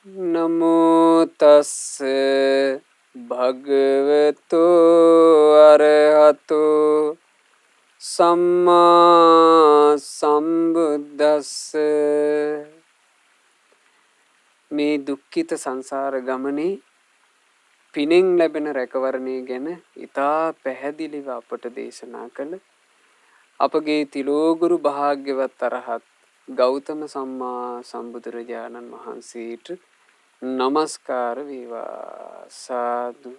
නමෝ තස්ස භගවතු අරහතෝ සම්මා සම්බුද්දස්ස. මේ දුක්ඛිත සංසාර ගමනේ පිනෙන් ලැබෙන රැකවරණය ගැන ඉතා පැහැදිලිව අපට දේශනා කළ අපගේ තිලෝගුරු භාග්‍යවත් අරහත් ගෞතම සම්මා සම්බුදුරජාණන් වහන්සේට නමස්කාර වේවා. සාදු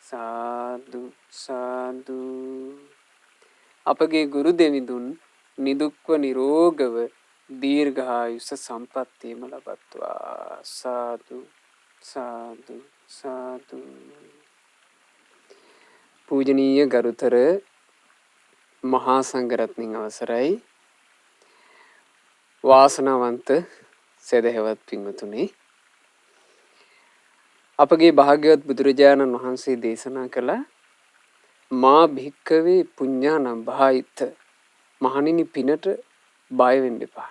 සාදු සාදු. අපගේ ගුරු දෙවිඳුන් නිදුක්ව නිරෝගව දීර්ඝායුෂ සම්පන්නියම ලබත්වා. සාදු සාදු සාදු. පූජනීය ගරුතර මහා සංඝරත්නයන් අවසරයි. වාසනාවන්ත සදහැවත් පින්වතුනි, අපගේ භාග්‍යවත් බුදුරජාණන් වහන්සේ දේශනා කළ මා භික්කවේ පුඤ්ඤානම් භායිත, මහණෙනි පිනට බය වෙන්න එපා.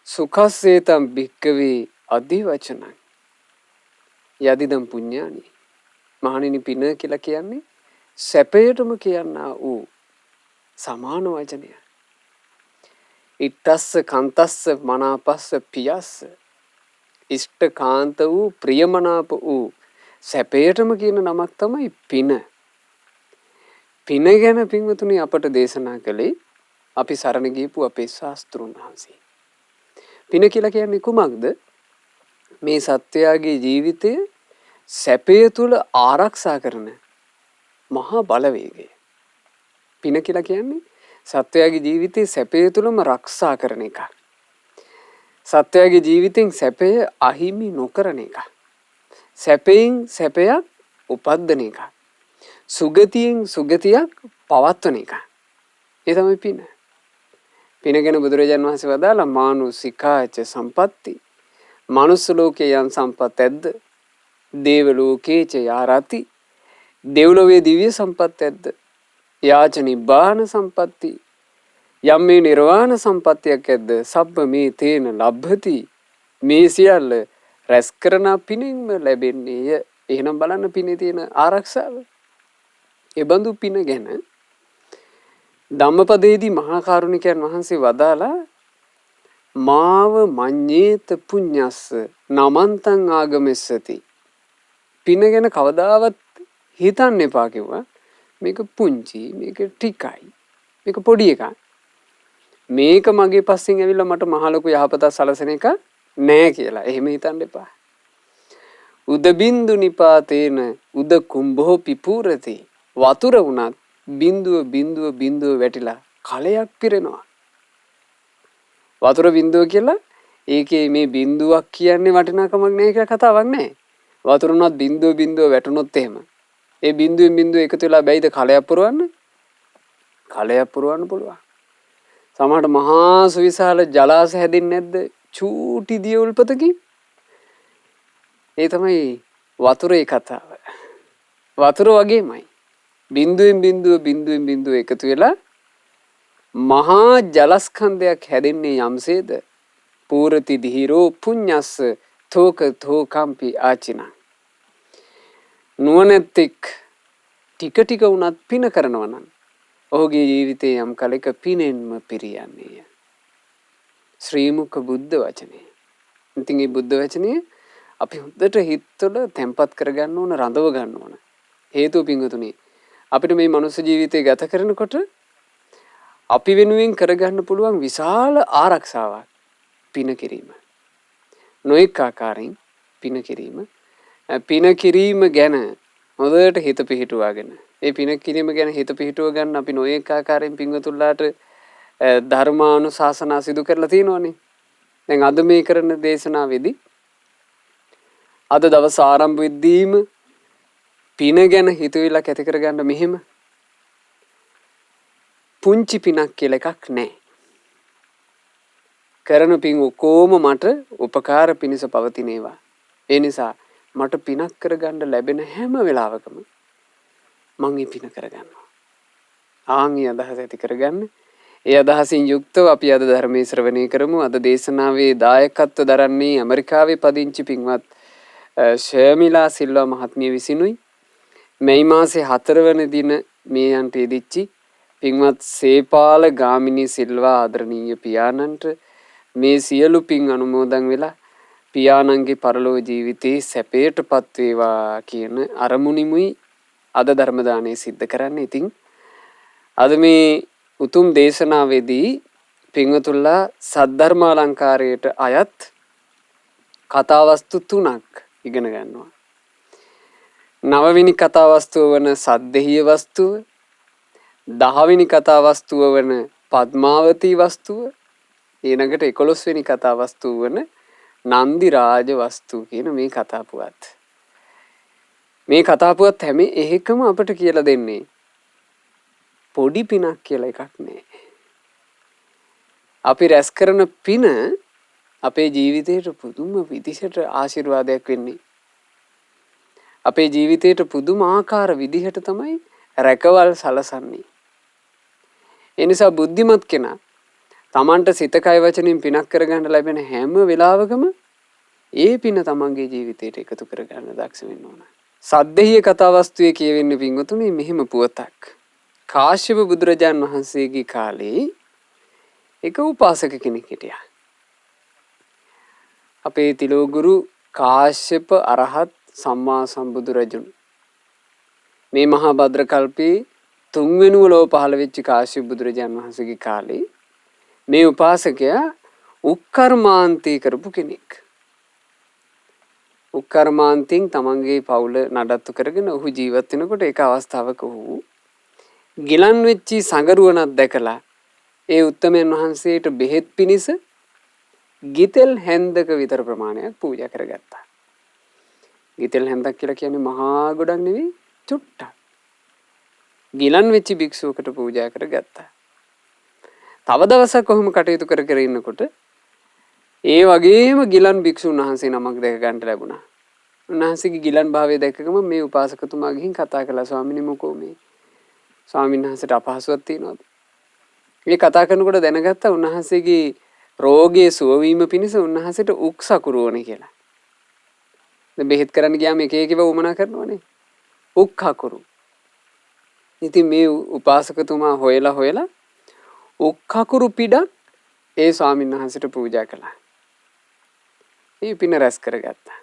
සුඛස්සේතම් භික්කවේ අධිවචනං යදිදම් පුඤ්ඤානි. මහණෙනි පින කියලා කියන්නේ සැපයටම කියනා වූ සමාන වචනය. ඉත්තස්ස කන්තස්ස මනාපස්ස පියස්ස. ඉෂ්ට කාන්ත වූ ප්‍රියමනාප වූ සැපයටම කියන නමක් තමයි පින. පින ගැන පින්වතුනි අපට දේශනා කළේ අපි සරණ ගියපු අපේ ශාස්ත්‍රුන් වහන්සේ. පින කියලා කියන්නේ කුමක්ද? මේ සත්වයාගේ ජීවිතය සැපය තුල ආරක්ෂා කරන මහා බලවේගය. පින කියලා කියන්නේ සත්වයාගේ ජීවිතේ සැපය තුලම ආරක්ෂා කරන එක. සත්වයාගේ ජීවිතෙන් සැපය අහිමි නොකරන එක. සැපයෙන් සැපයක් උපද්දන එක. සුගතියෙන් සුගතියක් පවත්වන එක. ඒ තමයි පින. පින ගැන බුදුරජාණන් වහන්සේ වදාළා මානුසිකාච සම්පatti. මනුස්ස ලෝකේ යම් සම්පත් ඇද්ද? දේව ලෝකේච යාරති. දෙව්ලොවේ දිව්‍ය සම්පත් ඇද්ද? යාච නිබ්බාන සම්පatti. යම් මේ නිර්වාණ සම්පත්තියක් ඇද්ද? සබ්බ මේ තේන ලබ්භති. මේ සියල්ල රැස් කරන පිනින්ම ලැබෙන්නේය. එහෙනම් බලන්න පිනේ තියෙන ආරක්ෂාව. ඒ බඳු පින ගැන ධම්මපදයේදී මහා කරුණිකයන් වහන්සේ වදාලා මාව මඤ්ඤේත පුඤ්ඤස්ස නමන්තං ආගමෙස්සති. පින ගැන කවදාවත් හිතන්න එපා කිව්වා. මේක පුංචි, මේක ටිකයි, මේක පොඩි එකක්. මේක මගේ පස්සෙන් ඇවිල්ලා මට මහ ලොකු යහපතක් සලසන එක නෑ කියලා. එහෙම හිතන්න එපා. උද බින්දු නිපාතේන උද කුම්භෝ පිපූරති. වතුර වුණත් බින්දුව බින්දුව බින්දුව වැටිලා කලයක් පිරෙනවා. වතුර බින්දුව කියලා ඒකේ මේ බින්දුවක් කියන්නේ වටිනාකමක් නෑ කියලා කතාවක් නෑ. වතුර උනත් බින්දුව බින්දුව වැටුනොත් එහෙම ඒ බින්දුවෙන් බින්දුව එකතු වෙලා බැයිද කලයක් පුරවන්න? කලයක් පුරවන්න පුළුවන්. සමහරට මහා සුවිශාල ජලාශ හැදෙන්නේ නැද්ද? චූටි දිය උල්පතකින්. ඒ තමයි වතුරේ කතාව. වතුර වගේමයි. බින්දුවෙන් බින්දුව බින්දුවෙන් බින්දුව එකතු වෙලා මහා ජලස්කන්ධයක් හැදෙන්නේ යම්සේද? පූරති දිහිරෝ පුඤ්ඤස්ස තෝක තෝකම්පි ආචින. නුවණැත්තෙක් ටික ටික වුණත් පින කරනවා නම් ඔහුගේ ජීවිතේ යම් කලක පිනෙන්ම පිරියන්නේය. ශ්‍රී මුක බුද්ධ වචනේ. ඉතින් මේ බුද්ධ වචනේ අපි හොඳට හිතවල තැම්පත් කරගන්න ඕන, රඳව ගන්න ඕන. හේතුව පින්වතුනි, අපිට මේ මනුස්ස ජීවිතය ගත කරනකොට අපි වෙනුවෙන් කරගන්න පුළුවන් විශාල ආරක්ෂාවක් පින කිරීම. නොඑක ආකාරයෙන් පින කිරීම. පින කිරීම ගැන හොඳට හිත පිහිටුවාගෙන ඒ පින කිරීම ගැන හිත පිහිටුව ගන්න අපි නොඑක ආකාරයෙන් පින්වතුන්ලාට ධර්මානුශාසනා සිදු කරලා තියෙනවානේ. දැන් අද මේ කරන දේශනාවේදී අද දවස් ආරම්භ වෙද්දීම පින ගැන හිතවිල්ලක් ඇති කරගන්න මෙහෙම පුංචි පිනක් කියලා එකක් නැහැ. කරන පින් ඔක්කොම මට උපකාර පිණිස පවතින ඒවා. ඒ නිසා මට පිනක් කරගන්න ලැබෙන හැම වෙලාවකම මං මේ පින කරගන්නවා. ආන්ගේ අදහස ඇති කරගන්න. ඒ අදහසින් යුක්තව අපි අද ධර්මයේ ශ්‍රවණය කරමු. අද දේශනාවේ දායකත්ව දරන්නේ ඇමරිකාවේ පදිංචි පින්වත් ශර්මිලා සිල්වා මහත්මිය විසිනුයි. මේ මාසේ 4 වෙනි දින මේ යන්ට යෙදිච්චි පින්වත් සේපාල ගාමිණී සිල්වා ආදරණීය පියාණන්ට මේ සියලු පින් අනුමෝදන් වෙලා පියාණන්ගේ පරලෝක ජීවිතේ සැපයටපත් වේවා කියන අරමුණිමුයි අද ධර්ම දානය සිද්ධ කරන්නේ. ඉතින් අද මේ උතුම් දේශනාවේදී පින්වතුන්ලා සද්ධර්මාලංකාරයට අයත් කතාවස්තු 3ක් ඉගෙන ගන්නවා. 9 වෙනි කතාවස්තුව වන සද්දෙහිය වස්තුව, 10 වෙනි කතාවස්තුව වන පද්මාවතී වස්තුව, ඊළඟට 11 වෙනි කතාවස්තුව වන නන්දි රාජ වස්තුව කියන මේ කතාපුවත්. මේ කතාපුවත් හැම එකම අපට කියලා දෙන්නේ පොඩි පිනක් කියලා එකක් නෑ. අපි රැස් කරන පින අපේ ජීවිතයට පුදුම විදිහට ආශිර්වාදයක් වෙන්නේ. අපේ ජීවිතයට පුදුම ආකාර විදිහට තමයි රැකවල් සලසන්නේ. ඒ නිසා බුද්ධිමත් කෙනා තමන්ට සිත කය වචනින් පිනක් කරගන්න ලැබෙන හැම වෙලාවකම ඒ පින තමන්ගේ ජීවිතයට එකතු කරගන්න දක්ෂ වෙන්න ඕන. සද්දෙහිය කතාවස්තුවේ කියවෙන්නේ පින්වතුනි මෙහෙම පුවතක්. කාශ්‍යප බුදුරජාන් වහන්සේගේ කාලේ එක උපාසක කෙනෙක් හිටියා. අපේ තිලෝගුරු කාශ්‍යප අරහත් සම්මා සම්බුදුරජුන් මේ මහා භද්‍ර කල්පේ 3 වෙනුව ලෝ පහළ වෙච්ච කාශ්‍යප බුදුරජාන් වහන්සේගේ කාලේ මේ උපාසකයා උක්කර්මාන්තී කරපු කෙනෙක්. උක්කර්මාන්තින් තමන්ගේ පවුල නඩත්තු කරගෙන ඔහු ජීවත් වෙනකොට එක අවස්ථාවක ඔහු ගිලන් වෙච්චි සඟරුවනක් දැකලා ඒ උත්තමයන් වහන්සේට බෙහෙත් පිණිස ගිතෙල් හැන්දක විතර ප්‍රමාණයක් පූජා කරගත්තා. ගිතෙල් හැන්දක් කියලා කියන්නේ මහා ගොඩක් නෙවෙයි චුට්ටක්. ගිලන් වෙච්ච භික්ෂුවකට පූජා කරගත්තා. තව දවසක් කොහොම කටයුතු කර කර ඉන්නකොට ඒ වගේම ගිලන් භික්ෂුන් වහන්සේ නමක් දැක ගන්න ලැබුණා. උන්වහන්සේගේ ගිලන් භාවය දැකගම මේ උපාසකතුමා ගිහින් කතා කළා ස්වාමිනේ මොකෝ මේ ස්වාමීන් වහන්සේට අපහසුවක් තියෙනවද? මේ කතා කරනකොට දැනගත්තා උන්වහන්සේගේ රෝගයේ සුව වීම පිණිස උන්වහන්සේට උක් සකුරු ඕනේ කියලා. දැන් බෙහෙත් කරන්න ගියාම එක එකව උමනා කරනවනේ. උක් හකුරු. ඉතින් මේ උපාසකතුමා හොයලා උක් හකුරු පිටක් ඒ ස්වාමීන් වහන්සේට පූජා කළා. මේ පින රැස් කරගත්තා.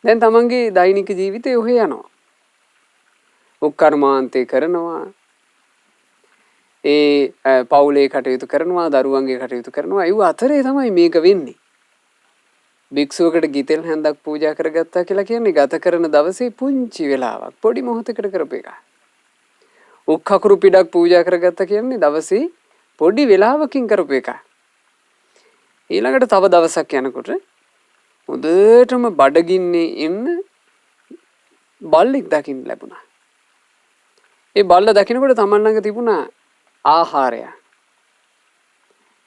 දැන් තමන්ගේ දෛනික ජීවිතේ ඔහෙ යනවා. උක්කර්මාන්තේ කරනවා. ඒ පවුලේ කටයුතු කරනවා, දරුවන්ගේ කටයුතු කරනවා. ඒ අතරේ තමයි මේක වෙන්නේ. භික්ෂුවකට ගිතෙල් හැන්දක් පූජා කරගත්තා කියලා කියන්නේ ගත කරන දවසේ පුංචි වෙලාවක් පොඩි මොහොතකට කරපු එක. උක් හකුරු පිටක් පූජා කරගත්තා කියන්නේ දවසේ පොඩි වෙලාවකින් කරපු එක. ඊළඟට තව දවසක් යනකොට හොඳටම බඩගින්නේ ඉන්න බල්ලෙක් දකින්න ලැබුණා. ඒ බල්ල දකිනකොට තමන් ළඟ තිබුණා ආහාරය.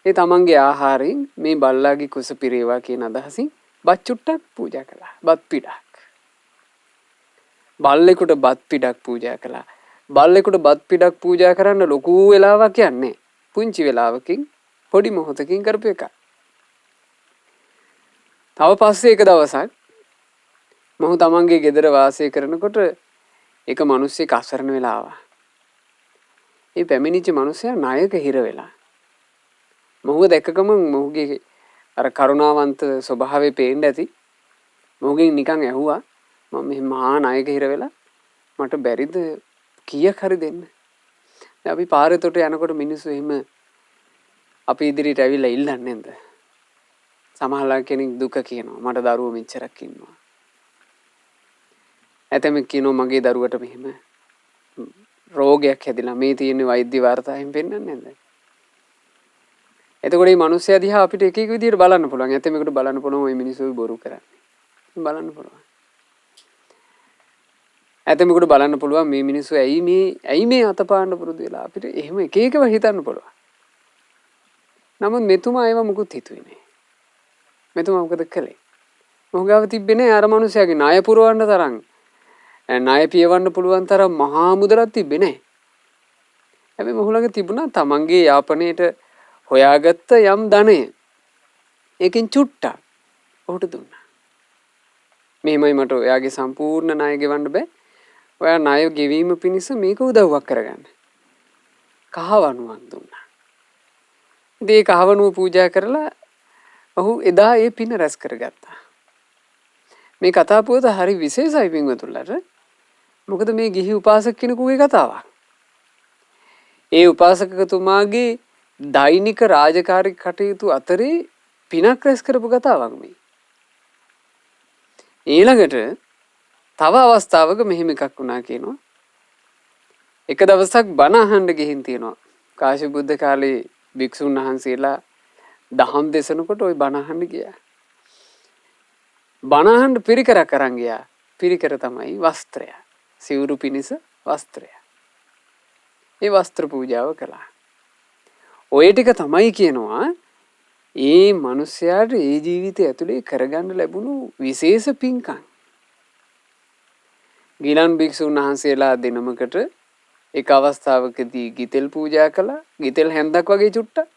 ඒ තමන්ගේ ආහාරයෙන් මේ බල්ලාගේ කුස පිරේවා කියන අදහසින් බත් චුට්ටක් පූජා කළා. බත් පිටක්. බල්ලෙකුට බත් පිටක් පූජා කළා. බල්ලෙකුට බත් පිටක් පූජා කරන්න ලොකු වෙලාවක් යන්නේ. පුංචි වෙලාවකින් පොඩි මොහොතකින් කරපු එක. තව පස්සේ එක දවසක් මොහු තමන්ගේ ගෙදර වාසය කරනකොට එක මිනිස්සෙක් අසරණ වෙලා ආවා. ඒ පැමිණිච්ච මිනිසයා ණයක හිර වෙලා. මොහුව දැක්කම මොහුගේ අර කරුණාවන්ත ස්වභාවය පේන්න ඇති. මොහුගෙන් නිකන් ඇහුවා මම මෙහෙම මහා ණයක හිර වෙලා මට බැරිද කීයක් හරි දෙන්න. දැන් අපි පාරේ තොට යනකොට මිනිස්සු එහෙම අපි ඉදිරියට ඇවිල්ලා ඉල්ලන්නේ නැන්ද? සමහරවල් කෙනෙක් දුක කියනවා මට දරුවෝ මෙච්චරක් ඉන්නවා. ඇතමෙක් කියනවා මගේ දරුවට මෙහෙම රෝගයක් හැදිලා මේ තියෙන වෛද්‍ය වාර්තාවෙන් පෙන්නන්නේ නැන්ද? එතකොට මේ මිනිස්සයා දිහා අපිට එක එක විදිහට බලන්න පුළුවන්. ඇතමෙකුට බලන්න පුළුවන් ওই මිනිස්සු බොරු කරන්නේ. බලන්න පුළුවන්. ඇතමෙකුට බලන්න පුළුවන් මේ මිනිස්සු ඇයි මේ අතපාන්න පුරුදු වෙලා අපිට එහෙම එක එකව හිතන්න පුළුවන්. නමුත් මෙතුමා ඒව මුකුත් හිතුවේ නෑ. මෙතුමා මොකද කළේ? මොහුගාව තිබ්බේ නෑ අර මිනිස්සයාගේ ණය පුරවන්න තරම් ණය පියවන්න පුළුවන් තරම් මහා මුදලක් තිබ්බේ නෑ. හැබැයි මොහු ළඟ තිබුණා තමන්ගේ යාපනයේට හොයාගත්ත යම් ධනය. ඒකෙන් චුට්ටක් ඔහුට දුන්නා. මෙහෙමයි මට ඔයාගේ සම්පූර්ණ ණය ගෙවන්න බෑ. ඔයා ණය ගෙවීම පිණිස මේක උදව්වක් කරගන්න. කහවණුවක් දුන්නා. ඉතින් ඒ කහවණුව පූජා කරලා ඔහු එදා ඒ පින රැස් කරගත්තා. මේ කතා පුවත හරි විශේෂයි පින්වතුන්ලට. මොකද මේ ගිහි උපාසක කෙනෙකුගේ කතාවක්. ඒ උපාසකතුමාගේ දෛනික රාජකාරී කටයුතු අතරේ පිනක් රැස් කරපු කතාවක් මේ. ඊළඟට තව අවස්ථාවක මෙහෙම එකක් වුණා කියනවා. එක දවසක් බණ අහන්න ගිහින් තියෙනවා. කාශ්‍යප බුද්ධ කාලේ භික්ෂුන් වහන්සේලා දහම් දේශනකොට ওই බණ අහන්න ගියා. බණ අහන්න පිරිකරක් අරන් ගියා. පිරිකර තමයි වස්ත්‍රය. සිවුරු පිනිස වස්ත්‍රය. ඒ වස්ත්‍ර පූජාව කළා. ඔය ටික තමයි කියනවා ඒ මිනිස්යාට ඒ ජීවිතය ඇතුලේ කරගන්න ලැබුණු විශේෂ පින්කම්. ගිලන් භික්ෂුන් වහන්සේලා දිනමකට එක අවස්ථාවකදී ගිතෙල් පූජා කළා. ගිතෙල් හැන්දක් වගේ චුට්ටක්.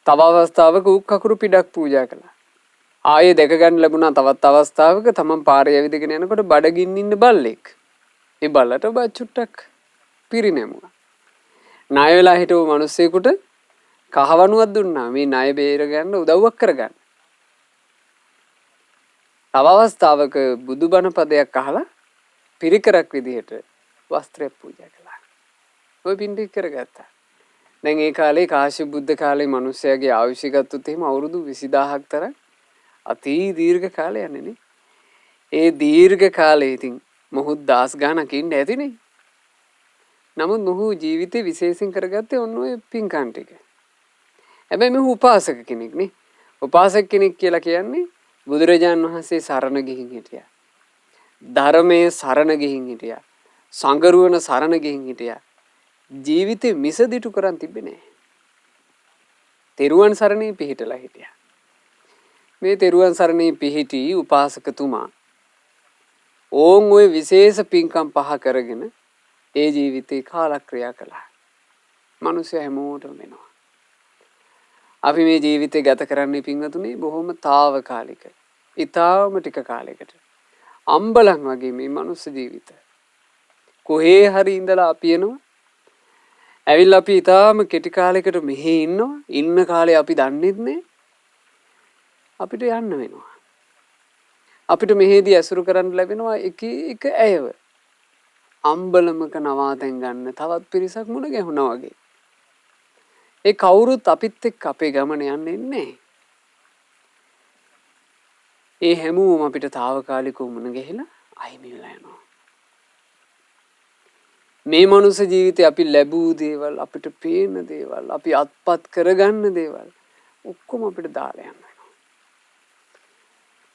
තව අවස්ථාවක උක් කකුරු පිටක් පූජා කළා. ආයේ දැක ගන්න ලැබුණා තවත් අවස්ථාවක තමන් පාරේ ඇවිදගෙන යනකොට බඩගින්න ඉන්න බල්ලෙක්. ඒ බල්ලට බත් චුට්ටක් පිරිනැමුවා. ණය වෙලා හිටපු මිනිස්සෙකුට කහවණුවක් දුන්නා මේ ණය බේර ගන්න උදව්වක් කරගන්න. තව අවස්ථාවක බුදුබණ පදයක් අහලා පිරිකරක් විදිහට වස්ත්‍රයක් පූජා කළා. ඔය පින්ටි කරගත්තා. දැන් ඒ කාලේ කාශ්‍යප බුද්ධ කාලේ මිනිස්සයාගේ ආයුෂ ගත්තොත් එහෙම අවුරුදු 20000ක් තරම් අති දීර්ඝ කාලයක් නේ. ඒ දීර්ඝ කාලේ ඉතින් මොහොත් දාස් ගානක් ඉන්න ඇතිනේ. නමුත් මොහු ජීවිතේ විශේෂයෙන් කරගත්තේ ඔන්න ඔය පින්කම් ටික. හැබැයි මොහු උපාසක කෙනෙක් නේ. උපාසක කෙනෙක් කියලා කියන්නේ බුදුරජාන් වහන්සේ සරණ ගිහින් හිටියා. ධර්මයේ සරණ ගිහින් හිටියා. සංගරුවන සරණ ගිහින් හිටියා. ජීවිතේ මිසදිටු කරන් තිබෙන්නේ නැහැ. තෙරුවන් සරණේ පිහිටලා හිටියා. මේ තෙරුවන් සරණේ පිහිටි උපාසකතුමා ඕන් ওই විශේෂ පින්කම් පහ කරගෙන ඒ ජීවිතේ කාලක්‍රියා කළා. මිනිස්සු හැමෝටම වෙනවා. අපි මේ ජීවිතේ ගත කරන්නේ පින්වතුනි බොහොම తాවකාලික. ඊටාම ටික කාලයකට. අම්බලන් වගේ මේ මනුස්ස ජීවිත. කොහේ හරි ඉඳලා අපි එනවා. ඇවිල්ලා අපි ඊටාම කෙටි කාලයකට මෙහි ඉන්නවා. ඉන්න කාලේ අපි දන්නේ නැහැ. අපිට යන්න වෙනවා. අපිට මෙහෙදී ඇසුරු කරන්න ලැබෙනවා එක ඇයව. අම්බලමක නවාතැන් ගන්න තවත් පිරිසක් මුණ ගැහුණා වගේ. ඒ කවුරුත් අපිත් එක්ක අපේ ගමන යන්නේ නැහැ. ඒ හැමෝම අපිට తాවකාලිකව මුණ ගැහිලා අයිමි වෙලා යනවා. මේ මනුස්ස ජීවිතේ අපි ලැබූ දේවල්, අපිට පේන දේවල්, අපි අත්පත් කරගන්න දේවල් ඔක්කොම අපිට දාලා යනවා.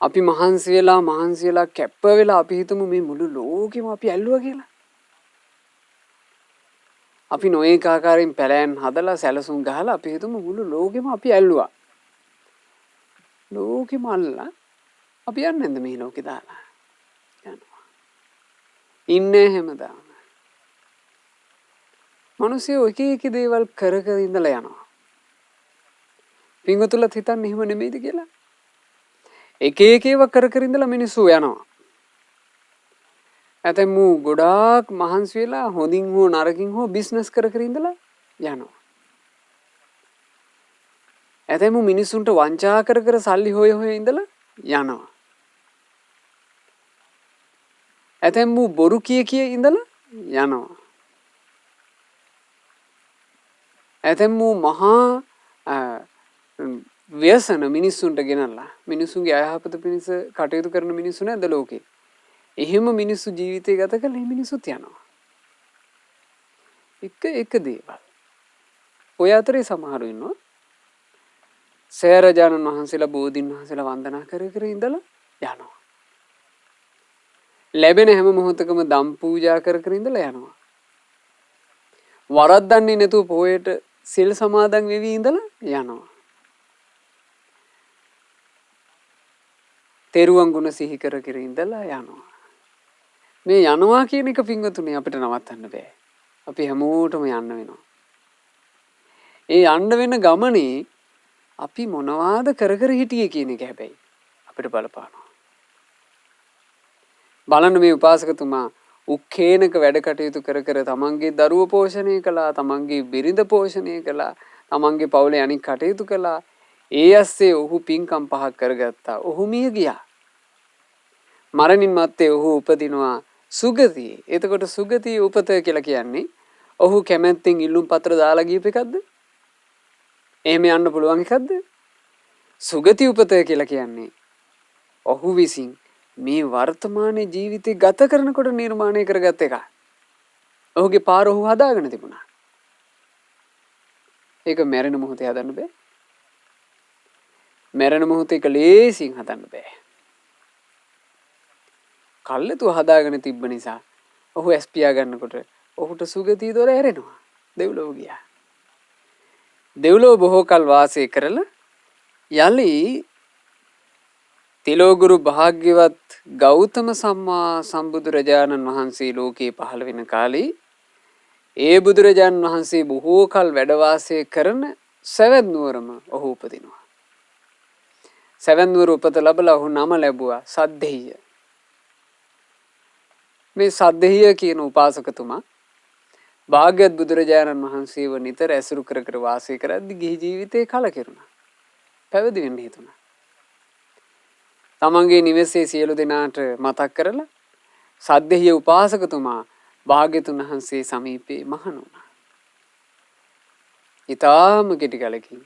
අපි මහන්සි වෙලා කැප්ප වෙලා අපි හිතමු මේ මුළු ලෝකෙම අපි ඇල්ලුවා කියලා. අපි නොඒක ආකාරයෙන් පැලෑන් හදලා සැලසුම් ගහලා අපි හිතමු මුළු ලෝකෙම අපි ඇල්ලුවා. ලෝකෙම අල්ලලා අපි යන්නේ නැද්ද මේ ලෝකේ දාලා? යනවා. ඉන්නේ හැමදාම. මිනිස්සු එක දේවල් කර ඉඳලා යනවා. පින්වතුන්ලත් හිතන්නේ එහෙම නෙමෙයිද කියලා? එක ඒවා කර ඉඳලා මිනිස්සු යනවා. ඇතැම්මු ගොඩාක් මහන්සි වෙලා හොඳින් හෝ නරකින් හෝ බිස්නස් කර ඉඳලා යනවා. ඇතැම්මු මිනිස්සුන්ට වංචා කර සල්ලි හොය ඉඳලා යනවා. ඇතැම්මු බොරු කිය ඉඳලා යනවා. ඇතැම්මු මහා ව්‍යසන මිනිස්සුන්ට ගෙනල්ලා මිනිස්සුන්ගේ අයහපත පිණිස කටයුතු කරන මිනිස්සු නැද්ද ලෝකේ? එහෙම මිනිස්සු ජීවිතය ගත කළා මේ මිනිස්සුත් යනවා. එක දේවල්. ඔය අතරේ සමහරු ඉන්නවා. සෑරජානන් වහන්සේලා බෝධින් වහන්සේලා වන්දනා කර ඉඳලා යනවා. ලැබෙන හැම මොහොතකම දම් පූජා කර ඉඳලා යනවා. වරද්දන්නේ නැතුව පොයට සිල් සමාදන් වෙවි ඉඳලා යනවා. තෙරුවන් ගුණ සිහි කර ඉඳලා යනවා. මේ යනවා කියන එක පින්වතුනි අපිට නවත්තන්න බෑ. අපි හැමෝටම යන්න වෙනවා. ඒ යන්න වෙන ගමනේ අපි මොනවාද කර කර හිටියේ කියන එක හැබැයි අපිට බලපානවා. බලන්න මේ උපාසකතුමා උක්කේනක වැඩ කටයුතු කර කර තමන්ගේ දරුව පෝෂණය කළා, තමන්ගේ බිරිඳ පෝෂණය කළා, තමන්ගේ පවුලේ අනික් කටයුතු කළා. ඒ ඇස්සේ ඔහු පින්කම් පහක් කරගත්තා. ඔහු මිය ගියා. මරණින් මත්තේ ඔහු උපදිනවා සුගතියේ. එතකොට සුගතියේ උපත කියලා කියන්නේ ඔහු කැමැත්තෙන් ඉල්ලුම් පත්‍ර දාලා ගියප එකක්ද? එහෙම යන්න පුළුවන් එකක්ද? සුගති උපත කියලා කියන්නේ ඔහු විසින් මේ වර්තමාන ජීවිතේ ගත කරනකොට නිර්මාණය කරගත් එක. ඔහුගේ පාර ඔහු හදාගෙන තිබුණා. ඒක මැරෙන මොහොතේ හදන්න බෑ. මැරෙන මොහොතේ කලේසින් හදන්න බෑ. කල්ලතු හදාගෙන තිබ්බ නිසා ඔහු ඇස් පියා ගන්නකොට ඔහුට සුගතිය දොර ඇරෙනවා. දෙව්ලොව ගියා. දෙව්ලොව බොහෝ කල් වාසය කරලා යලි තිලෝගුරු භාග්‍යවත් ගෞතම සම්මා සම්බුදුරජාණන් වහන්සේ ලෝකේ පහළ වෙන කාලේ ඒ බුදුරජාණන් වහන්සේ බොහෝ කල් වැඩ වාසය කරන සවැත් නුවරම ඔහු උපදිනවා. සවැත් නුවර උපත ලැබලා ඔහු නම ලැබුවා සද්ධෙය්‍ය. මේ සද්ධෙය්‍ය කියන උපාසකතුමා භාග්‍යවත් බුදුරජාණන් වහන්සේව නිතර ඇසුරු කර කර වාසය කරද්දී ගිහි ජීවිතේ කලකිරුණා. පැවිදි වෙන්න හිතුණා. තමන්ගේ නිවසේ සියලු දෙනාට මතක් කරලා සද්ධෙය්‍ය උපාසකතුමා භාග්‍යතුන් වහන්සේ සමීපේ මහණ වුණා. ඊටාම කෙටි කලකින්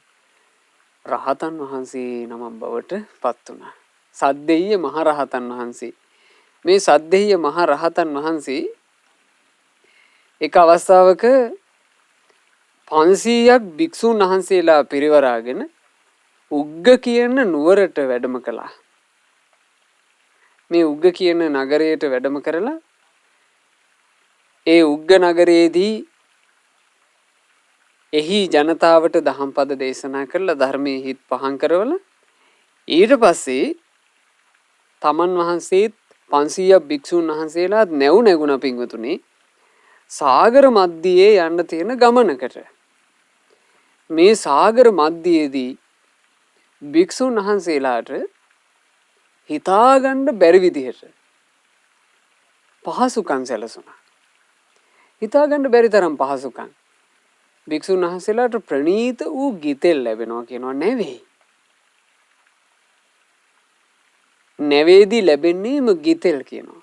රහතන් වහන්සේ නමක් බවට පත් වුණා. සද්ධෙය්‍ය මහ රහතන් වහන්සේ. මේ සද්ධෙය්‍ය මහ රහතන් වහන්සේ එක අවස්ථාවක 500ක් භික්ෂුන් වහන්සේලා පිරිවරාගෙන උග්ග කියන නුවරට වැඩම කළා. මේ උග්ග කියන නගරයට වැඩම කරලා ඒ උග්ග නගරයේදී එහි ජනතාවට දහම් පද දේශනා කරලා ධර්මයේ හිත් පහන් කරවලා ඊට පස්සේ තමන් වහන්සේත් 500ක් භික්ෂුන් වහන්සේලාත් නැගුණ පින්වතුනි සාගර මැදියේ යන්න තියෙන ගමනකට. මේ සාගර මැදියේදී භික්ෂුන් වහන්සේලාට හිතාගන්න බැරි විදිහට පහසුකම් සැලසුණා. හිතාගන්න බැරි තරම් පහසුකම්. භික්ෂුන් වහන්සේලාට ප්‍රණීත වූ ගිතෙල් ලැබෙනවා කියනවා නෙවෙයි. නෙවෙයිදී ලැබෙන්නේම ගිතෙල් කියනවා.